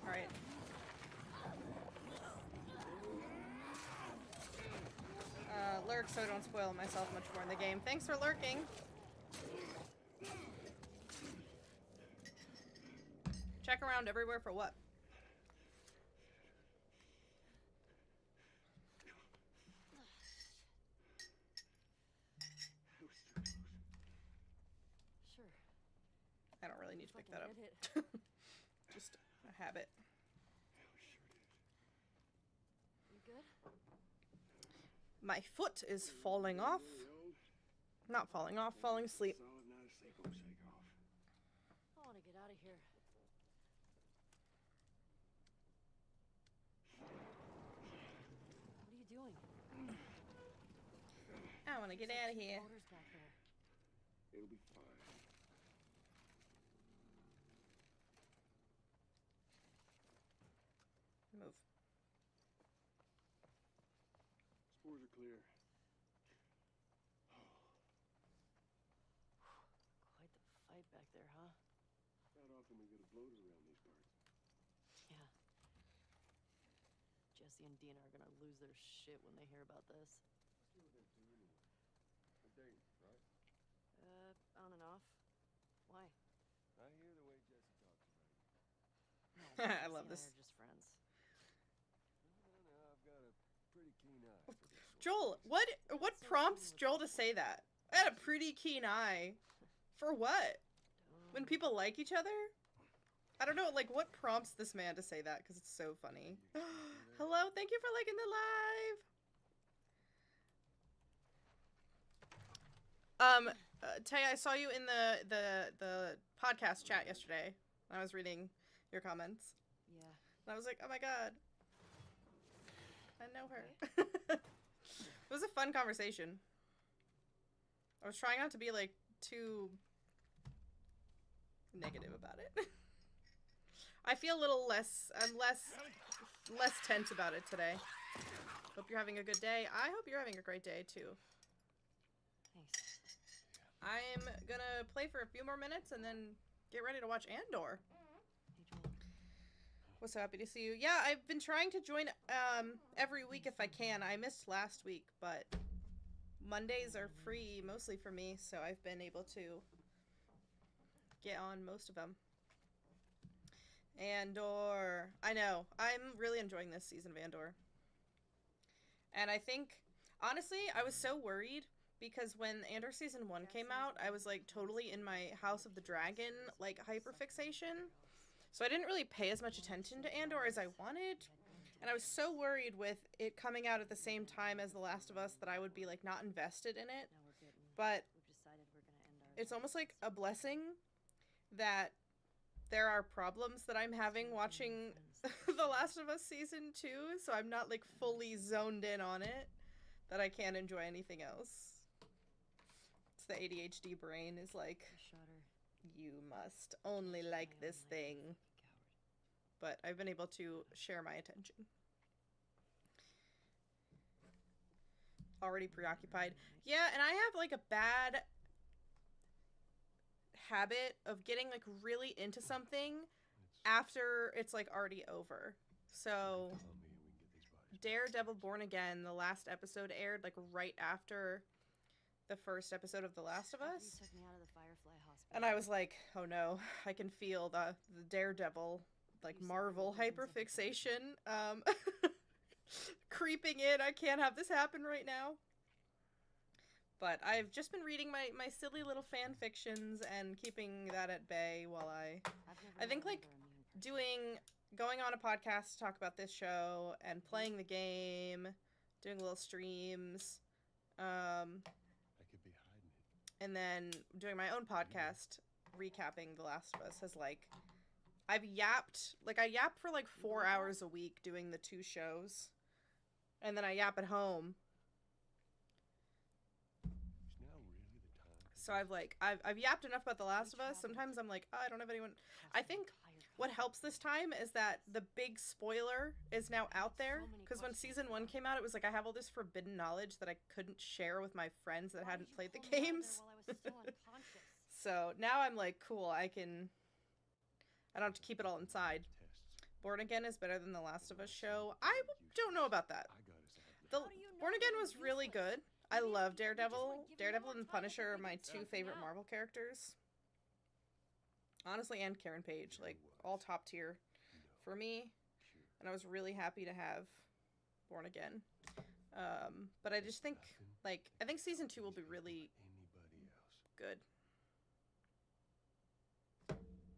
Alright. Lurk so I don't spoil myself much more in the game. Thanks for lurking. Check around everywhere for what? Sure. I don't really need to pick Fucking that up. hit it. Just a habit. You good? My foot is falling off. Not falling off, falling asleep. Solid, not a Seiko shake off. I want to get out of here. What are you doing? I want to get out of here. Motors back there. It'll be fine. Move. Spores are clear. Quite the fight back there, huh? Not often we get a bloater around these parts. Yeah. Jesse and Dina are gonna lose their shit when they hear about this. Let's see what they're doing anyway. They're dating, right? On and off. Why? I hear the way Jesse talks about you. No, I Jesse love and this. are just friends. No, I've got a pretty keen eye for this sort of Joel, thing. what prompts Joel to say that? I had a pretty keen eye. For what? When people like each other? I don't know, like, what prompts this man to say that? Because it's so funny. Hello, thank you for liking the live! Tay, I saw you in the podcast chat yesterday. I was reading your comments. Yeah. And I was like, oh my god. I know her. It was a fun conversation. I was trying not to be, like, too negative about it. I feel a little less, I'm less tense about it today. Hope you're having a good day. I hope you're having a great day, too. Thanks. I'm gonna play for a few more minutes and then get ready to watch Andor. Hey, Joel. Was so happy to see you. Yeah, I've been trying to join every week if I can. I missed last week, but Mondays are free mostly for me, so I've been able to get on most of them. Andor. I know. I'm really enjoying this season of Andor. And I think, honestly, I was so worried because when Andor Season 1 came out, I was, like, totally in my House of the Dragon, like, hyperfixation. So I didn't really pay as much attention to Andor as I wanted. And I was so worried with it coming out at the same time as The Last of Us that I would be, like, not invested in it. Now we're getting. But We've decided we're gonna end our. it's almost like a blessing that there are problems that I'm having watching The Last of Us Season 2, so I'm not, like, fully zoned in on it, that I can't enjoy anything else. It's the ADHD brain is like, I shot her. you must only like this thing. But I've been able to share my attention. Already preoccupied. Yeah, and I have, like, a bad habit of getting, like, really into something after it's, like, already over. So Call me and we can get these bodies. Daredevil Born Again, the last episode aired, like, right after the first episode of The Last of After Us. you took me out of the Firefly Hospital. And I was like, oh no, I can feel the Daredevil, like, Marvel hyperfixation creeping in. I can't have this happen right now. But I've just been reading my silly little fan fictions and keeping that at bay while I think, like, going on a podcast to talk about this show and playing the game, doing little streams, I could be hiding it. and then doing my own podcast recapping The Last of Us has, like, I yap for like 4 hours a week doing the 2 shows, and then I yap at home. Is now really the time? So I've yapped enough about The Last of Us. Sometimes I'm like, oh, I don't have anyone. I think what helps this time is that the big spoiler is now out there, because when season 1 came out, it was like I have all this forbidden knowledge that I couldn't share with my friends that hadn't played the games. So now I'm like, cool, I don't have to keep it all inside. Tests. Born Again is better than The Last of Us show. I don't know about that. I got us out. The Born Again was really good. I love Daredevil. Daredevil and Punisher are my 2 favorite Marvel characters. Honestly, and Karen Page, like all top tier No. for me. Sure. And I was really happy to have Born Again. But I just think, like, I think season 2 will be really Anybody else. good. I know you.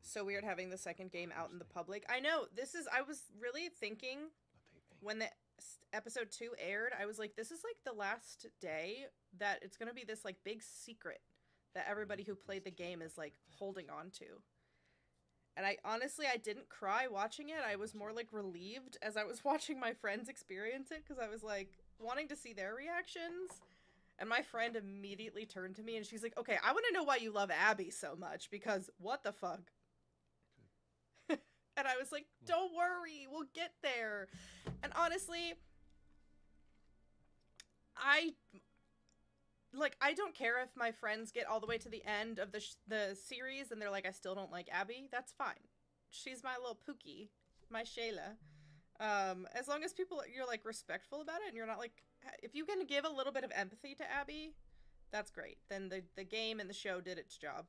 So weird having the second game out in the public. I know, I was really thinking when the episode 2 aired, I was like, this is like the last day that it's going to be this like big secret that everybody who played the game is like holding on to. And I didn't cry watching it. I was more like relieved as I was watching my friends experience it, because I was like wanting to see their reactions. And my friend immediately turned to me and she's like, okay, I want to know why you love Abby so much, because what the fuck? And I was like, don't worry, we'll get there. And honestly, I don't care if my friends get all the way to the end of the series and they're like, I still don't like Abby. That's fine. She's my little Pookie, my Shayla. As long as you're like respectful about it and you're not like, if you can give a little bit of empathy to Abby, that's great. Then the game and the show did its job.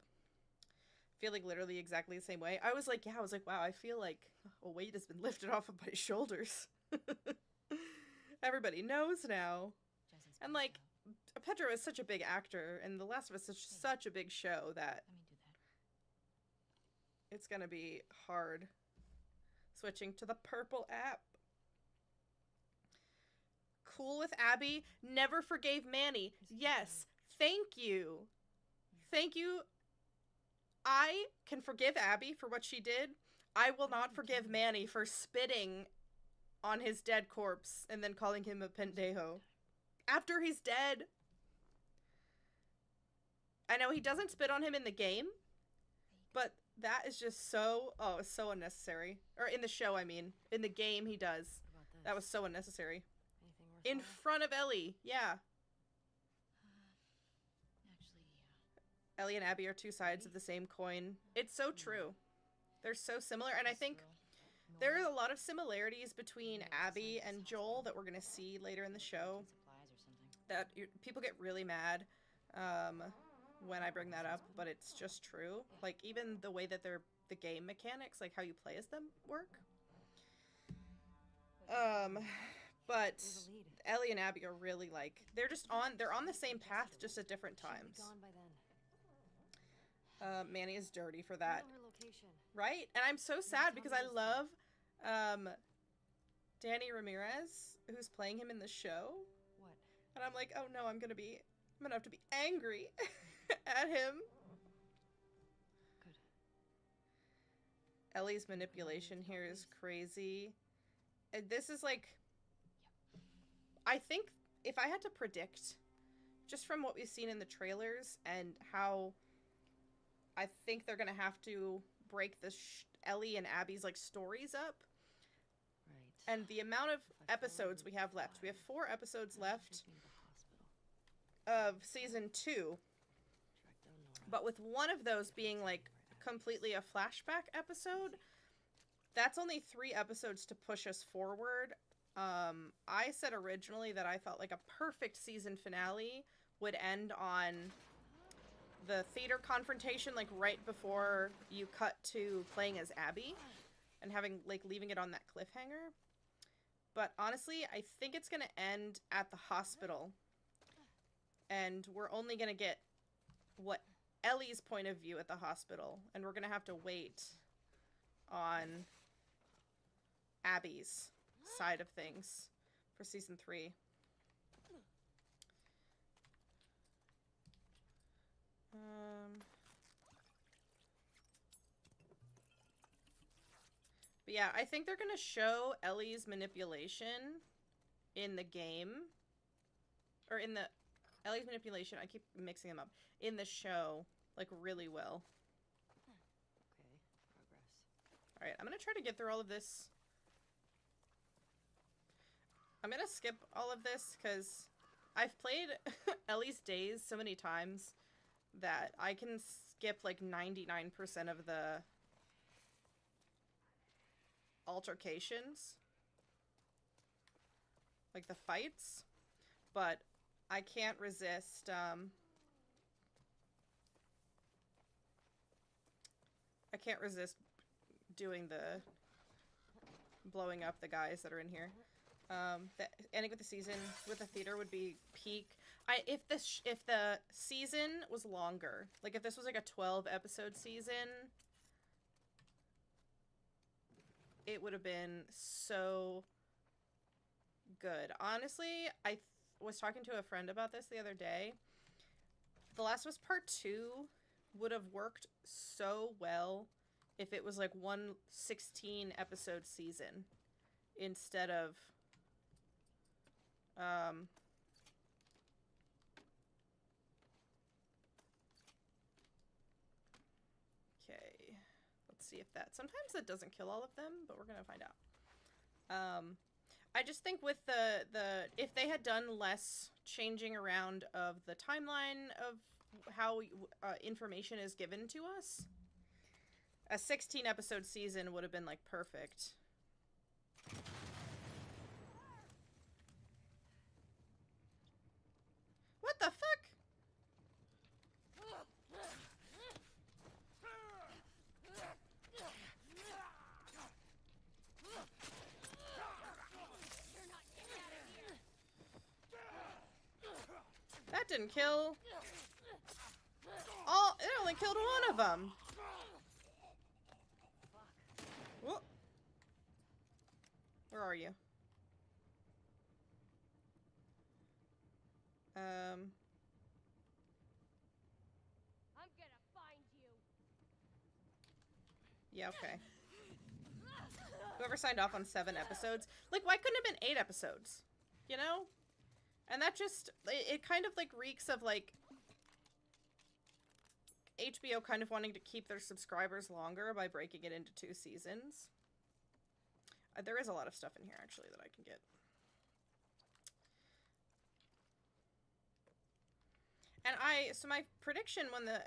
Feeling literally exactly the same way. I was like, wow, I feel like a weight has been lifted off of my shoulders. Everybody knows now. Jesse's And passed like, out. Pedro is such a big actor, and The Last of Us is such a big show that Let me do that. it's gonna be hard switching to the purple app. Cool with Abby. Never forgave Manny. Yes, thank you. Thank you. I can forgive Abby for what she did. I will not forgive Manny for spitting on his dead corpse and then calling him a pendejo after he's dead. I know he doesn't spit on him in the game, but that is just it's so unnecessary. Or in the show, I mean. In the game, he does. What about this? That was so unnecessary. Anything In worthwhile? front of Ellie, yeah. Actually, Ellie and Abby are two sides of the same coin. It's so true. They're so similar, and I this think girl, there Nora, are a lot of similarities between Maybe Abby besides and this Joel hospital. that we're going to see later in the show. supplies or something. That people get really mad when I bring that up, but it's just true. Like, even the way that the game mechanics, like how you play as them, work. But There's a lead. Ellie and Abby are really like, they're on the same path, just at different She'll be times. gone by then. Manny is dirty for I that. know her location. Right? And I'm so sad because I love Danny Ramirez, who's playing him in the show. What? And I'm like, oh no, I'm gonna have to be angry at him. Good. Ellie's manipulation here is crazy. And this is like, I think if I had to predict, just from what we've seen in the trailers and how I think they're gonna have to break the Ellie and Abby's like stories up, Right. and the amount of If I follow episodes her we have left. We have 4 episodes why left should she take me to the hospital? of season 2, Track down Nora. but with one of those being like completely a flashback episode, that's only 3 episodes to push us forward. I said originally that I felt like a perfect season finale would end on the theater confrontation, like right before you cut to playing as Abby and leaving it on that cliffhanger. But honestly, I think it's gonna end at the hospital, and we're only gonna get what Ellie's point of view at the hospital, and we're gonna have to wait on Abby's side of things for season 3. But yeah, I think they're gonna show Ellie's manipulation in the game. Or in the... Ellie's manipulation, I keep mixing them up. In the show, like, really well. Okay, progress. Alright, I'm gonna try to get through all of this. I'm gonna skip all of this, because I've played Ellie's Days so many times that I can skip, like, 99% of the altercations. Like, the fights. But I can't resist, I can't resist doing the blowing up the guys that are in here. The ending with the season with the theater would be peak. If the season was longer, like if this was like a 12 episode season, it would have been so good. Honestly, I was talking to a friend about this the other day. The Last of Us Part 2 would have worked so well if it was like one 16 episode season instead of okay, let's see if that, sometimes that doesn't kill all of them, but we're gonna find out. I just think with the if they had done less changing around of the timeline of how information is given to us, a 16 episode season would have been like perfect. What the fuck? That didn't kill. Oh, it only killed one of them. Whoa. Where are you? I'm gonna find you. Yeah, okay. Whoever signed off on 7 episodes. Like, why couldn't it have been 8 episodes? You know? And that just, it kind of like reeks of like HBO kind of wanting to keep their subscribers longer by breaking it into 2 seasons. There is a lot of stuff in here actually that I can get. And so my prediction when the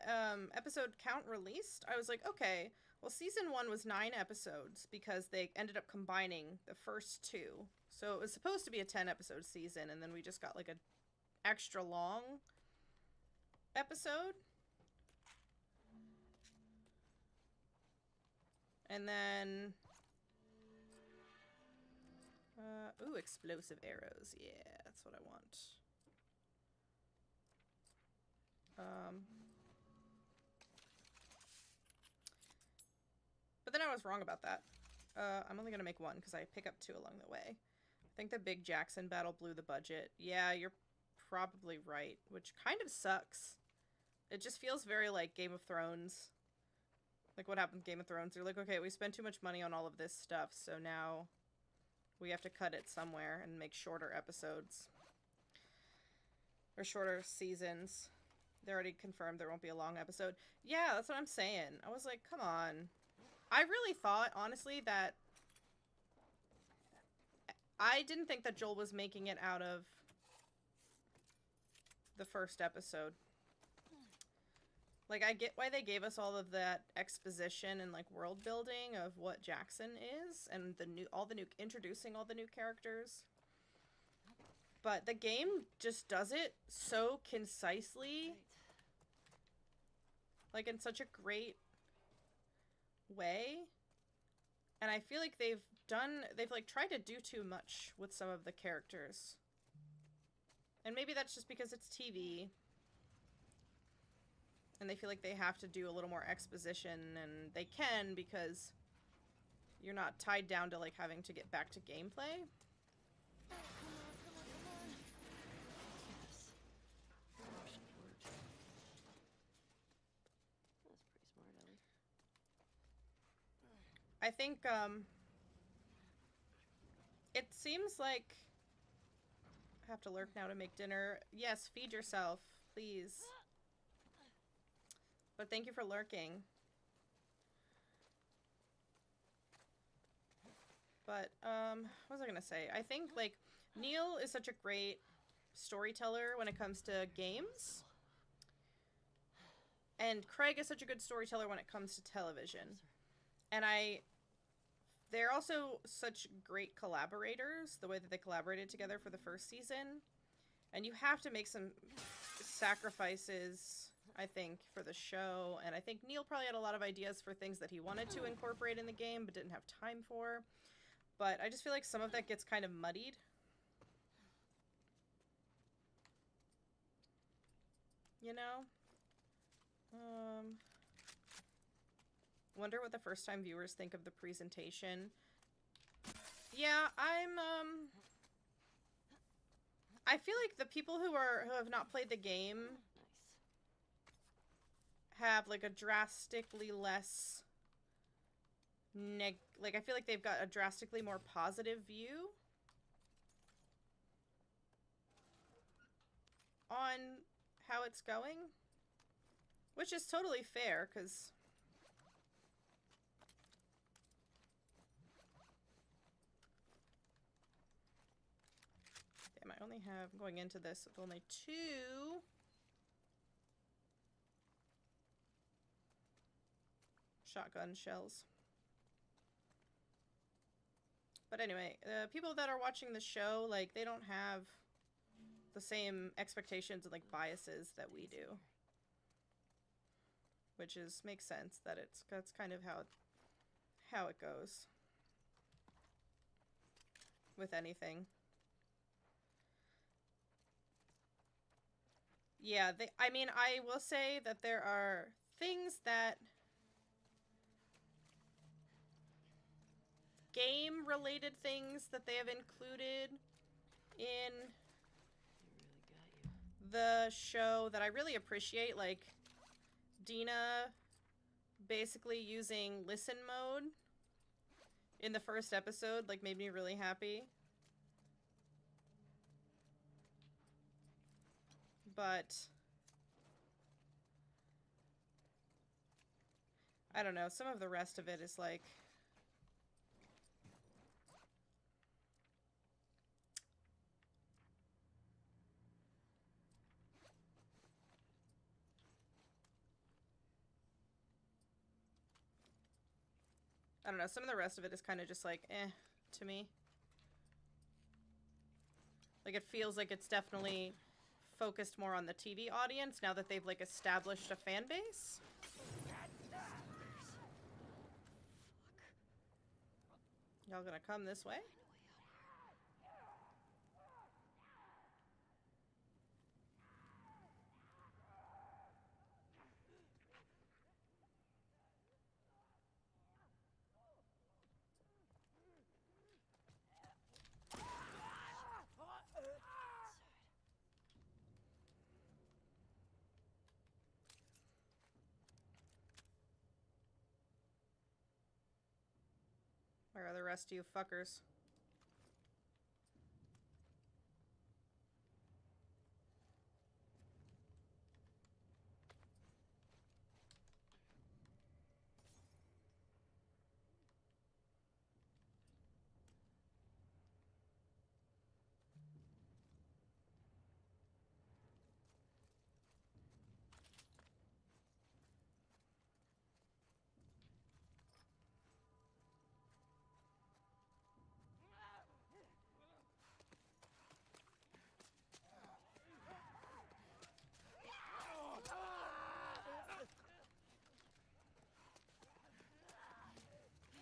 episode count released, I was like, okay, well season 1 was 9 episodes because they ended up combining the first 2. So it was supposed to be a 10 episode season, and then we just got like a extra long episode. And then ooh, explosive arrows. Yeah, that's what I want. But then I was wrong about that. I'm only gonna make 1 because I pick up 2 along the way. I think the big Jackson battle blew the budget. Yeah, you're probably right, which kind of sucks. It just feels very like Game of Thrones. Like what happened with Game of Thrones. You're like, okay, we spent too much money on all of this stuff, so now we have to cut it somewhere and make shorter episodes. Or shorter seasons. They already confirmed there won't be a long episode. Yeah, that's what I'm saying. I was like, come on. I really thought, honestly, that I didn't think that Joel was making it out of the first episode. Like, I get why they gave us all of that exposition and, like, world building of what Jackson is, and introducing all the new characters. But the game just does it so concisely. Like, in such a great way. And I feel like they've like tried to do too much with some of the characters. And maybe that's just because it's TV. And they feel like they have to do a little more exposition, and they can because you're not tied down to like having to get back to gameplay. Yes. Motion worked. That's pretty smart, Ellie. I think, it seems like I have to lurk now to make dinner. Yes, feed yourself, please. But thank you for lurking. But, what was I gonna say? I think, like, Neil is such a great storyteller when it comes to games. And Craig is such a good storyteller when it comes to television. And they're also such great collaborators, the way that they collaborated together for the first season. And you have to make some sacrifices I think, for the show, and I think Neil probably had a lot of ideas for things that he wanted to incorporate in the game but didn't have time for. But I just feel like some of that gets kind of muddied. You know? Wonder what the first-time viewers think of the presentation. Yeah, I feel like the people who have not played the game have like a drastically less like I feel like they've got a drastically more positive view on how it's going, which is totally fair because damn, I only have going into this with only 2 shotgun shells. But anyway, people that are watching the show, like, they don't have the same expectations and, like, biases that we do. Which makes sense that that's kind of how it goes. With anything. Yeah, I mean, I will say that there are things that game-related things that they have included in the show that I really appreciate, like Dina basically using listen mode in the first episode, like, made me really happy. But I don't know, some of the rest of it is like I don't know, some of the rest of it is kind of just like, to me. Like, it feels like it's definitely focused more on the TV audience now that they've, like, established a fan base. Y'all gonna come this way? Where are the rest of you fuckers?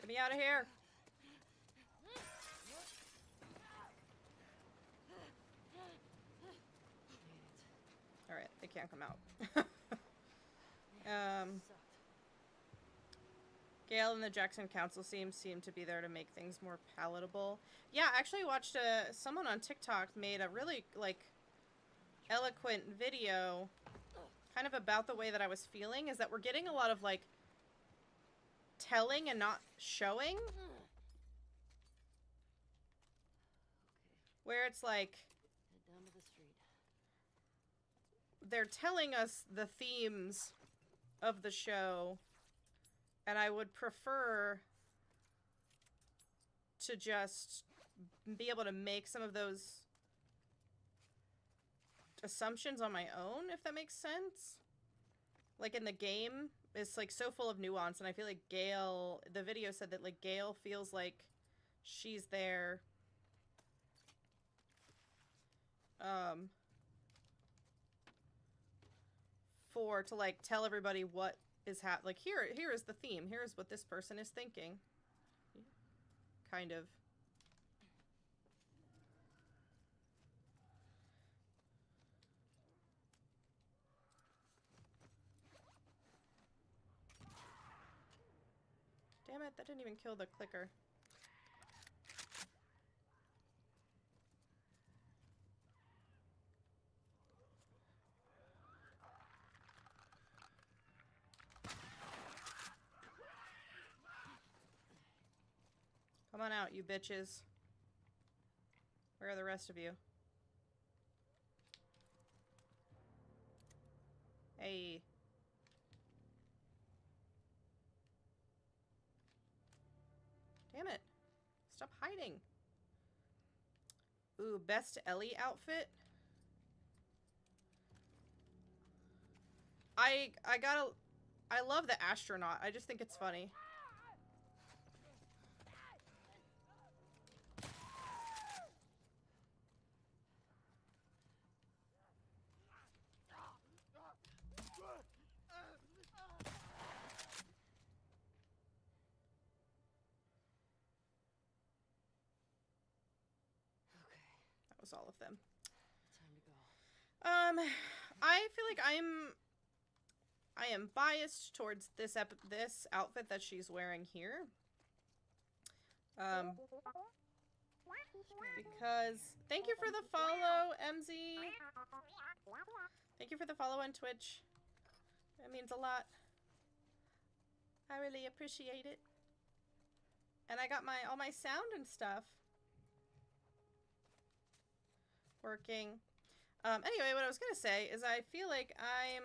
Get me out of here! Alright, they can't come out. Gale and the Jackson Council seem to be there to make things more palatable. Yeah, I actually watched someone on TikTok made a really, like, eloquent video kind of about the way that I was feeling, is that we're getting a lot of, like, telling and not showing. Where it's like, Head down to the street. they're telling us the themes of the show, and I would prefer to just be able to make some of those assumptions on my own, if that makes sense. Like, in the game, it's, like, so full of nuance, and I feel like Gale, the video said that, like, Gale feels like she's there before to like tell everybody what is like here is the theme. Here's what this person is thinking. Kind of. Damn it, that didn't even kill the clicker. Come on out, you bitches. Where are the rest of you? Hey. Damn it. Stop hiding. Ooh, best Ellie outfit. I love the astronaut. I just think it's funny. That was all of them. Time to go. I feel like I am biased towards this outfit that she's wearing here. Because thank you for the follow, MZ. Thank you for the follow on Twitch. That means a lot. I really appreciate it. And I got all my sound and stuff working. Anyway, what I was gonna say is I feel like I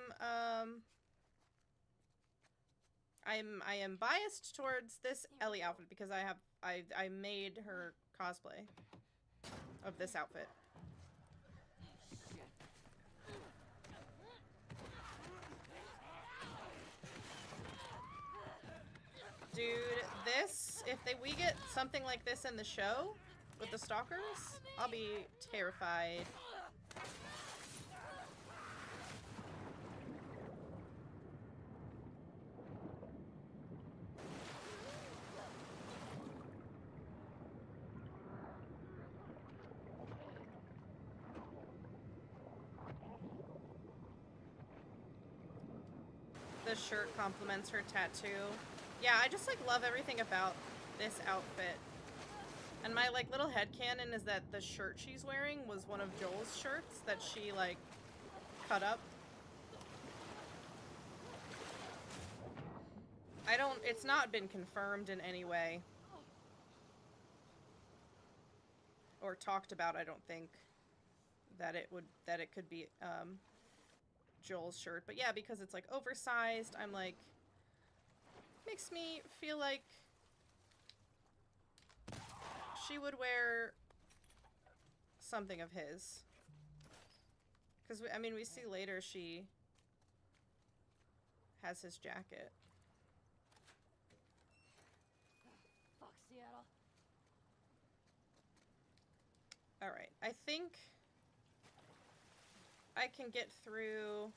am biased towards this Ellie outfit because I made her cosplay of this outfit. Dude, if we get something like this in the show with the stalkers, I'll be terrified. The shirt complements her tattoo. Yeah, I just like love everything about this outfit. And my like little headcanon is that the shirt she's wearing was one of Joel's shirts that she like cut up. It's not been confirmed in any way. Or talked about, I don't think, that it could be Joel's shirt. But yeah, because it's like oversized, I'm like, makes me feel like she would wear something of his. Because, I mean, we see later she has his jacket. Fuck Seattle. Alright, I think I can get through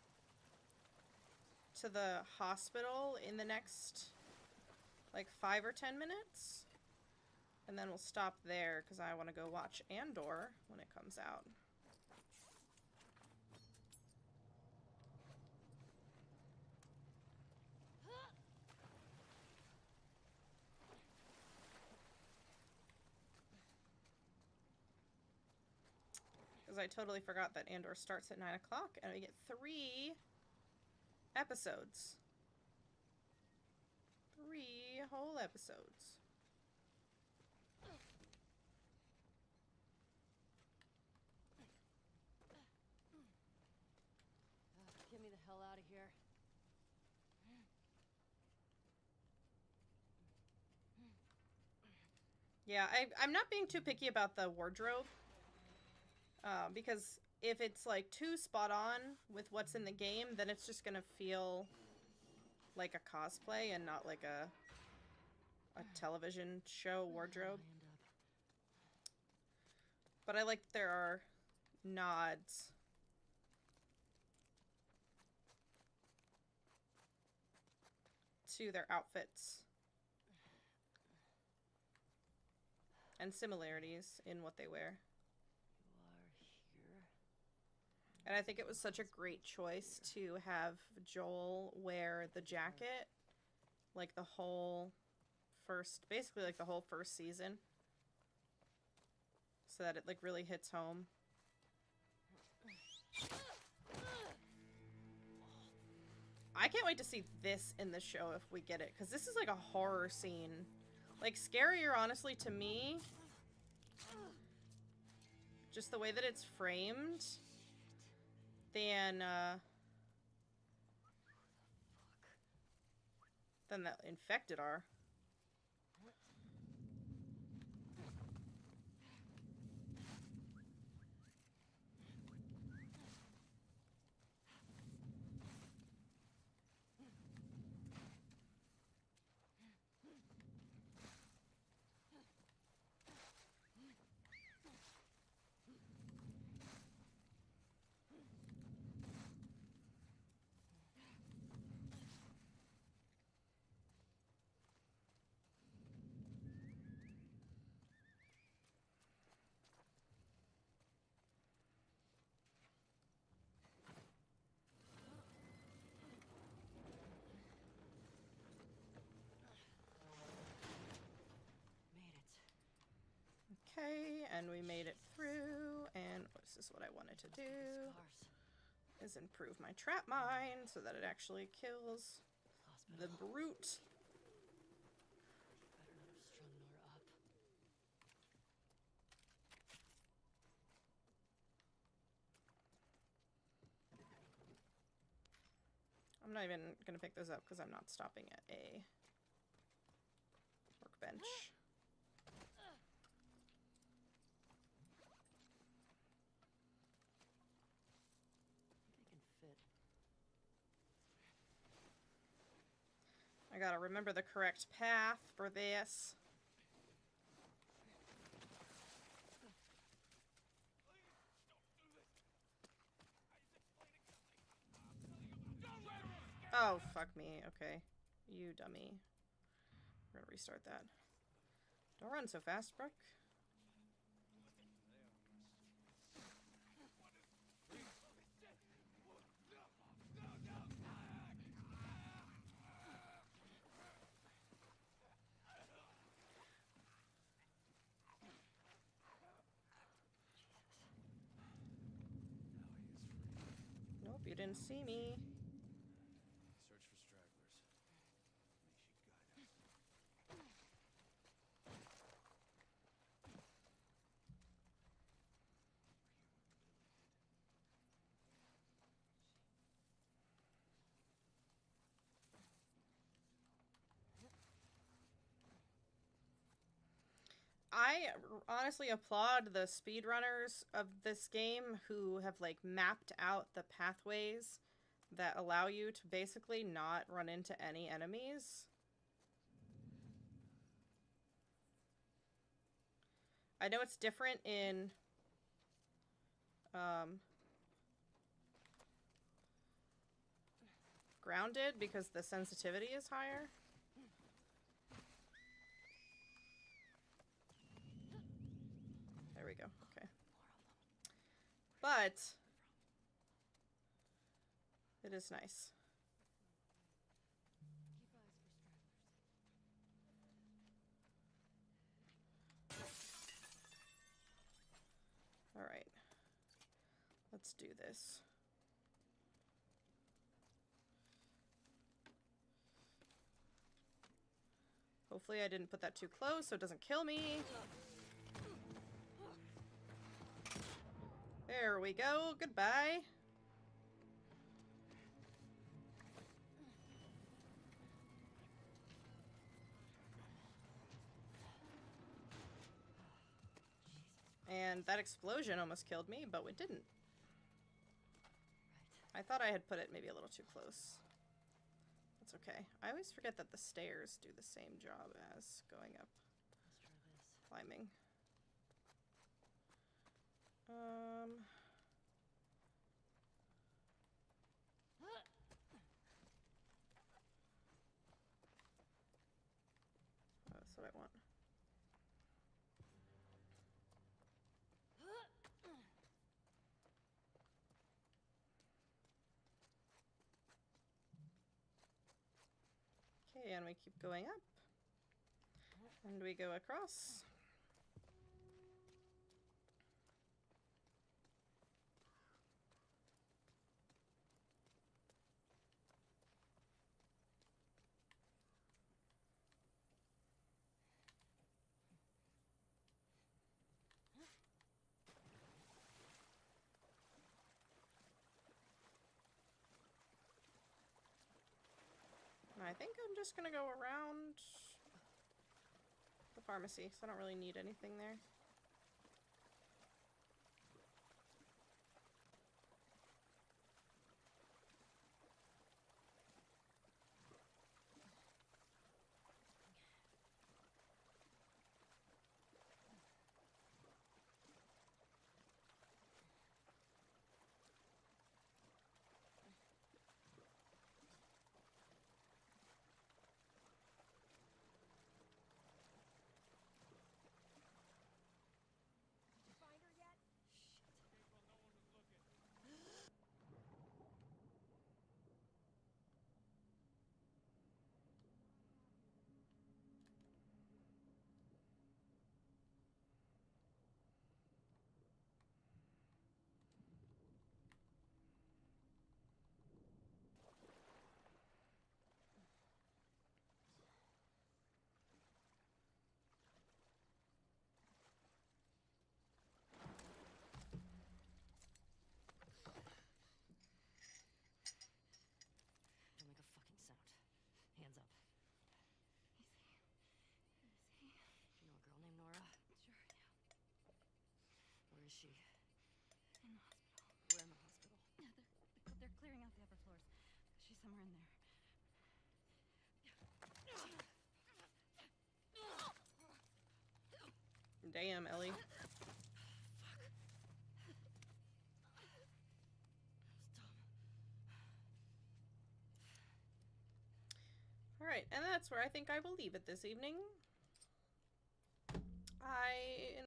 to the hospital in the next like 5 or 10 minutes. And then we'll stop there because I want to go watch Andor when it comes out. Because I totally forgot that Andor starts at 9 o'clock and we get 3 episodes. 3 whole episodes. Get me the hell out of here. Yeah, I'm not being too picky about the wardrobe. Because if it's like too spot on with what's in the game, then it's just gonna feel like a cosplay and not like a television show wardrobe. But I like that there are nods to their outfits and similarities in what they wear. You are here. And I think it was such a great choice to have Joel wear the jacket like the whole basically like the whole first season. So that it like really hits home. I can't wait to see this in the show if we get it, because this is like a horror scene. Like, scarier, honestly, to me. Just the way that it's framed. Than the infected are. Okay, and we made it through, and this is what I wanted to do, is improve my trap mine so that it actually kills the brute. Better not have strung Nora up. I'm not even gonna pick those up because I'm not stopping at a workbench. They can fit. I gotta remember the correct path for this. Oh, fuck me. Okay. You dummy. We're gonna restart that. Don't run so fast, Brooke. Nope, you didn't see me. Search for stragglers. May she guide us. I honestly applaud the speedrunners of this game who have like mapped out the pathways that allow you to basically not run into any enemies. I know it's different in Grounded because the sensitivity is higher. There we go. Okay. But it is nice. Keep eyes for stragglers. All right. Let's do this. Hopefully I didn't put that too close so it doesn't kill me. There we go. Goodbye. And that explosion almost killed me, but it didn't. I thought I had put it maybe a little too close. That's okay. I always forget that the stairs do the same job as going up. Let's try this. Climbing. That's what I want. Okay, and we keep going up. And we go across. And I think I'm just gonna go around the pharmacy, so I don't really need anything there. Find her yet? April, no one was looking. Don't make a fucking sound. Hands up. Is he? Do you know a girl named Nora? Sure, yeah. Where is she? In the hospital. We're in the hospital. Yeah, they're clearing out the upper floors. She's somewhere in there. Damn, Ellie. Alright, and that's where I think I will leave it this evening.